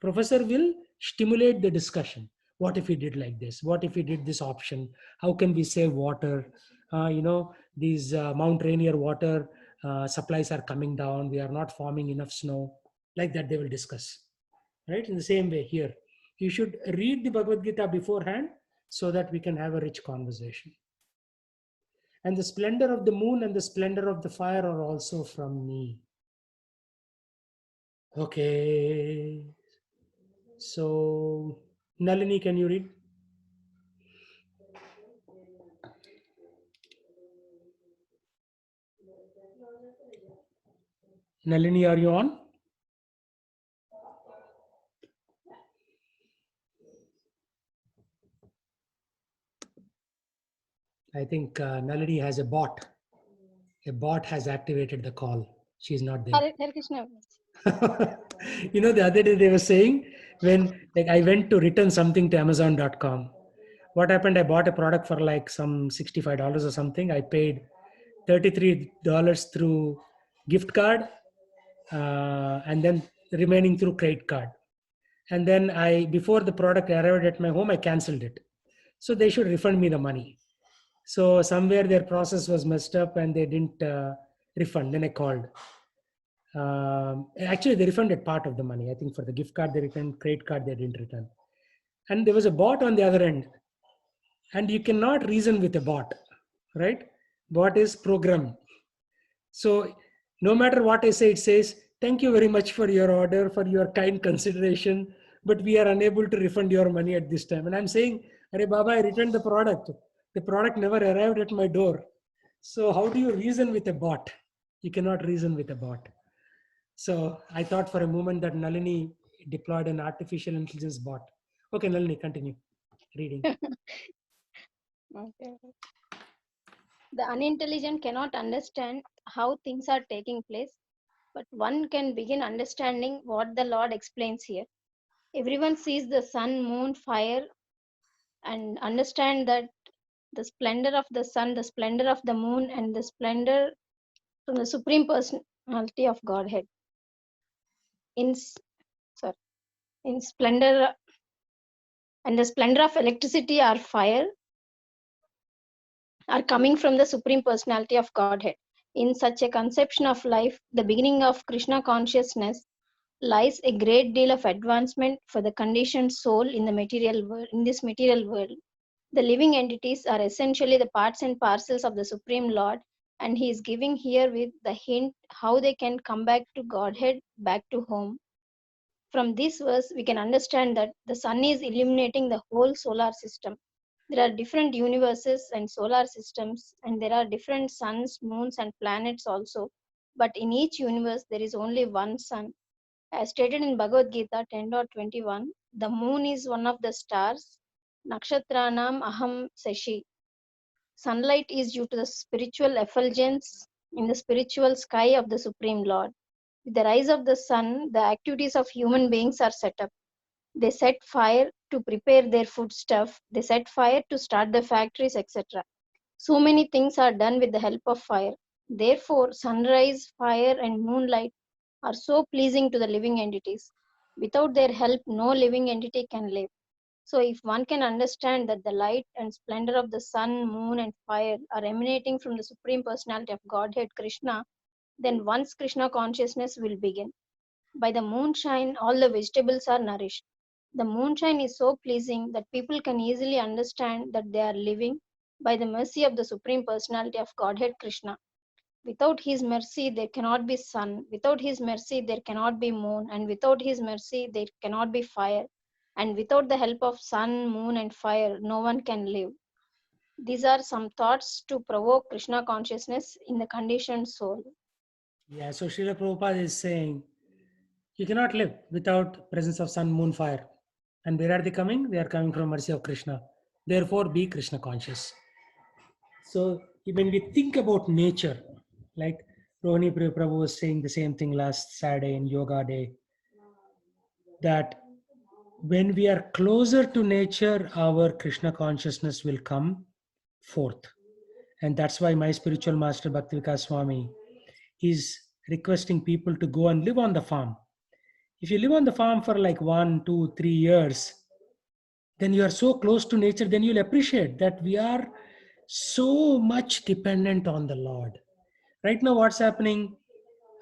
Professor will stimulate the discussion. What if we did like this? What if we did this option? How can we save water? These Mount Rainier water supplies are coming down. We are not forming enough snow. Like that they will discuss. Right? In the same way here. You should read the Bhagavad Gita beforehand so that we can have a rich conversation. And the splendor of the moon and the splendor of the fire are also from me. Okay. So, Nalini, can you read? Nalini, are you on? I think Nalini has a bot. A bot has activated the call. She's not there. Hare Krishna. The other day they were saying when I went to return something to Amazon.com. What happened? I bought a product for like some $65 or something. I paid $33 through gift card and then remaining through credit card. And then before the product arrived at my home, I canceled it. So they should refund me the money. So somewhere their process was messed up and they didn't refund. Then I called. Actually, they refunded part of the money. I think for the gift card they returned, credit card they didn't return. And there was a bot on the other end. And you cannot reason with a bot, right? Bot is program. So no matter what I say, it says, thank you very much for your order, for your kind consideration, but we are unable to refund your money at this time. And I'm saying, Arey Baba, I returned the product. The product never arrived at my door. So how do you reason with a bot? You cannot reason with a bot. So I thought for a moment that Nalini deployed an artificial intelligence bot. Okay, Nalini, continue reading. Okay. The unintelligent cannot understand how things are taking place, but one can begin understanding what the Lord explains here. Everyone sees the sun, moon, fire, and understand that the splendor of the sun, the splendor of the moon, and the splendor from the Supreme Personality of Godhead. In splendor and the splendor of electricity or fire are coming from the Supreme Personality of Godhead. In such a conception of life, the beginning of Krishna consciousness, lies a great deal of advancement for the conditioned soul in the material world. In this material world, the living entities are essentially the parts and parcels of the Supreme Lord, and he is giving here with the hint how they can come back to Godhead, back to home. From this verse, we can understand that the sun is illuminating the whole solar system. There are different universes and solar systems, and there are different suns, moons, and planets also. But in each universe, there is only one sun. As stated in Bhagavad Gita 10.21, the moon is one of the stars. Nakshatranam aham sashi. Sunlight is due to the spiritual effulgence in the spiritual sky of the Supreme Lord. With the rise of the sun, the activities of human beings are set up. They set fire to prepare their foodstuff. They set fire to start the factories, etc. So many things are done with the help of fire. Therefore, sunrise, fire, and moonlight are so pleasing to the living entities. Without their help, no living entity can live. So, if one can understand that the light and splendor of the sun, moon, and fire are emanating from the Supreme Personality of Godhead Krishna, then once Krishna consciousness will begin. By the moonshine, all the vegetables are nourished. The moonshine is so pleasing that people can easily understand that they are living by the mercy of the Supreme Personality of Godhead Krishna. Without His mercy, there cannot be sun. Without His mercy, there cannot be moon. And without His mercy, there cannot be fire. And without the help of sun, moon, and fire, no one can live. These are some thoughts to provoke Krishna consciousness in the conditioned soul. Yeah, so Srila Prabhupada is saying you cannot live without presence of sun, moon, fire. And where are they coming? They are coming from mercy of Krishna. Therefore, be Krishna conscious. So when we think about nature, like Rohini Prabhu was saying the same thing last Saturday in Yoga Day, that when we are closer to nature, our Krishna consciousness will come forth. And that's why my spiritual master Bhaktivikas Swami is requesting people to go and live on the farm. If you live on the farm for like 1, 2, 3 years, then you are so close to nature, then you'll appreciate that we are so much dependent on the Lord. Right now, what's happening?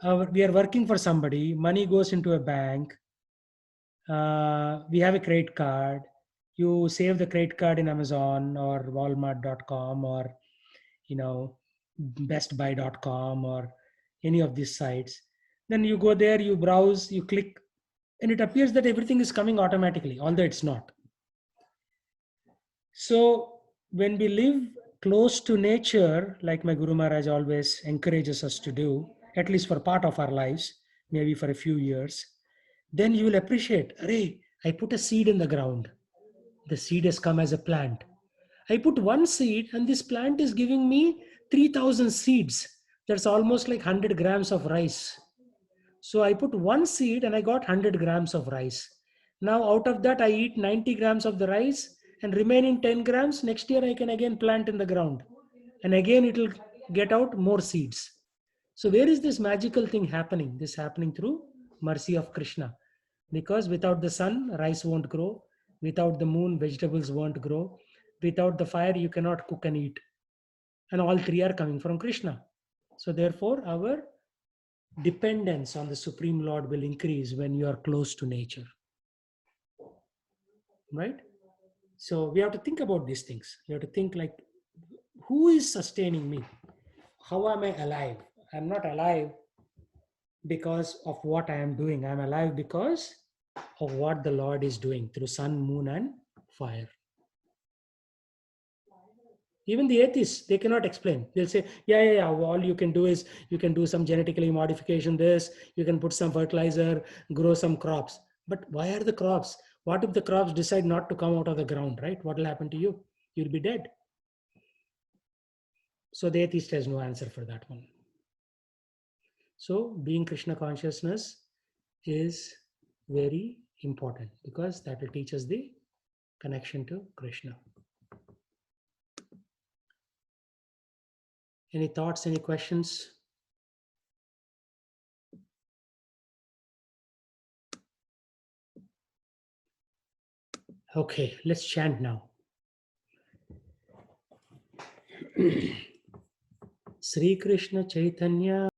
We are working for somebody, money goes into a bank, we have a credit card, you save the credit card in Amazon or Walmart.com or bestbuy.com or any of these sites. Then you go there, you browse, you click, and it appears that everything is coming automatically, although it's not. So when we live close to nature, like my Guru Maharaj always encourages us to do, at least for part of our lives, maybe for a few years, then you will appreciate, Arey, I put a seed in the ground. The seed has come as a plant. I put one seed and this plant is giving me 3,000 seeds. That's almost like 100 grams of rice. So I put one seed and I got 100 grams of rice. Now out of that, I eat 90 grams of the rice and remaining 10 grams, next year I can again plant in the ground. And again, it will get out more seeds. So where is this magical thing happening? This happening through mercy of Krishna. Because without the sun, rice won't grow. Without the moon, vegetables won't grow. Without the fire, you cannot cook and eat. And all three are coming from Krishna. So therefore, our dependence on the Supreme Lord will increase when you are close to nature. Right? So we have to think about these things. You have to think like, who is sustaining me? How am I alive? I'm not alive because of what I am doing. I'm alive because of what the Lord is doing through sun, moon, and fire. Even the atheists, they cannot explain. They'll say, yeah, all you can do is you can do some genetically modification, this, you can put some fertilizer, grow some crops. But why are the crops? What if the crops decide not to come out of the ground, right? What will happen to you? You'll be dead. So the atheist has no answer for that one. So being Krishna consciousness is very important because that will teach us the connection to Krishna. Any thoughts, any questions? Okay, let's chant now. Sri Krishna Chaitanya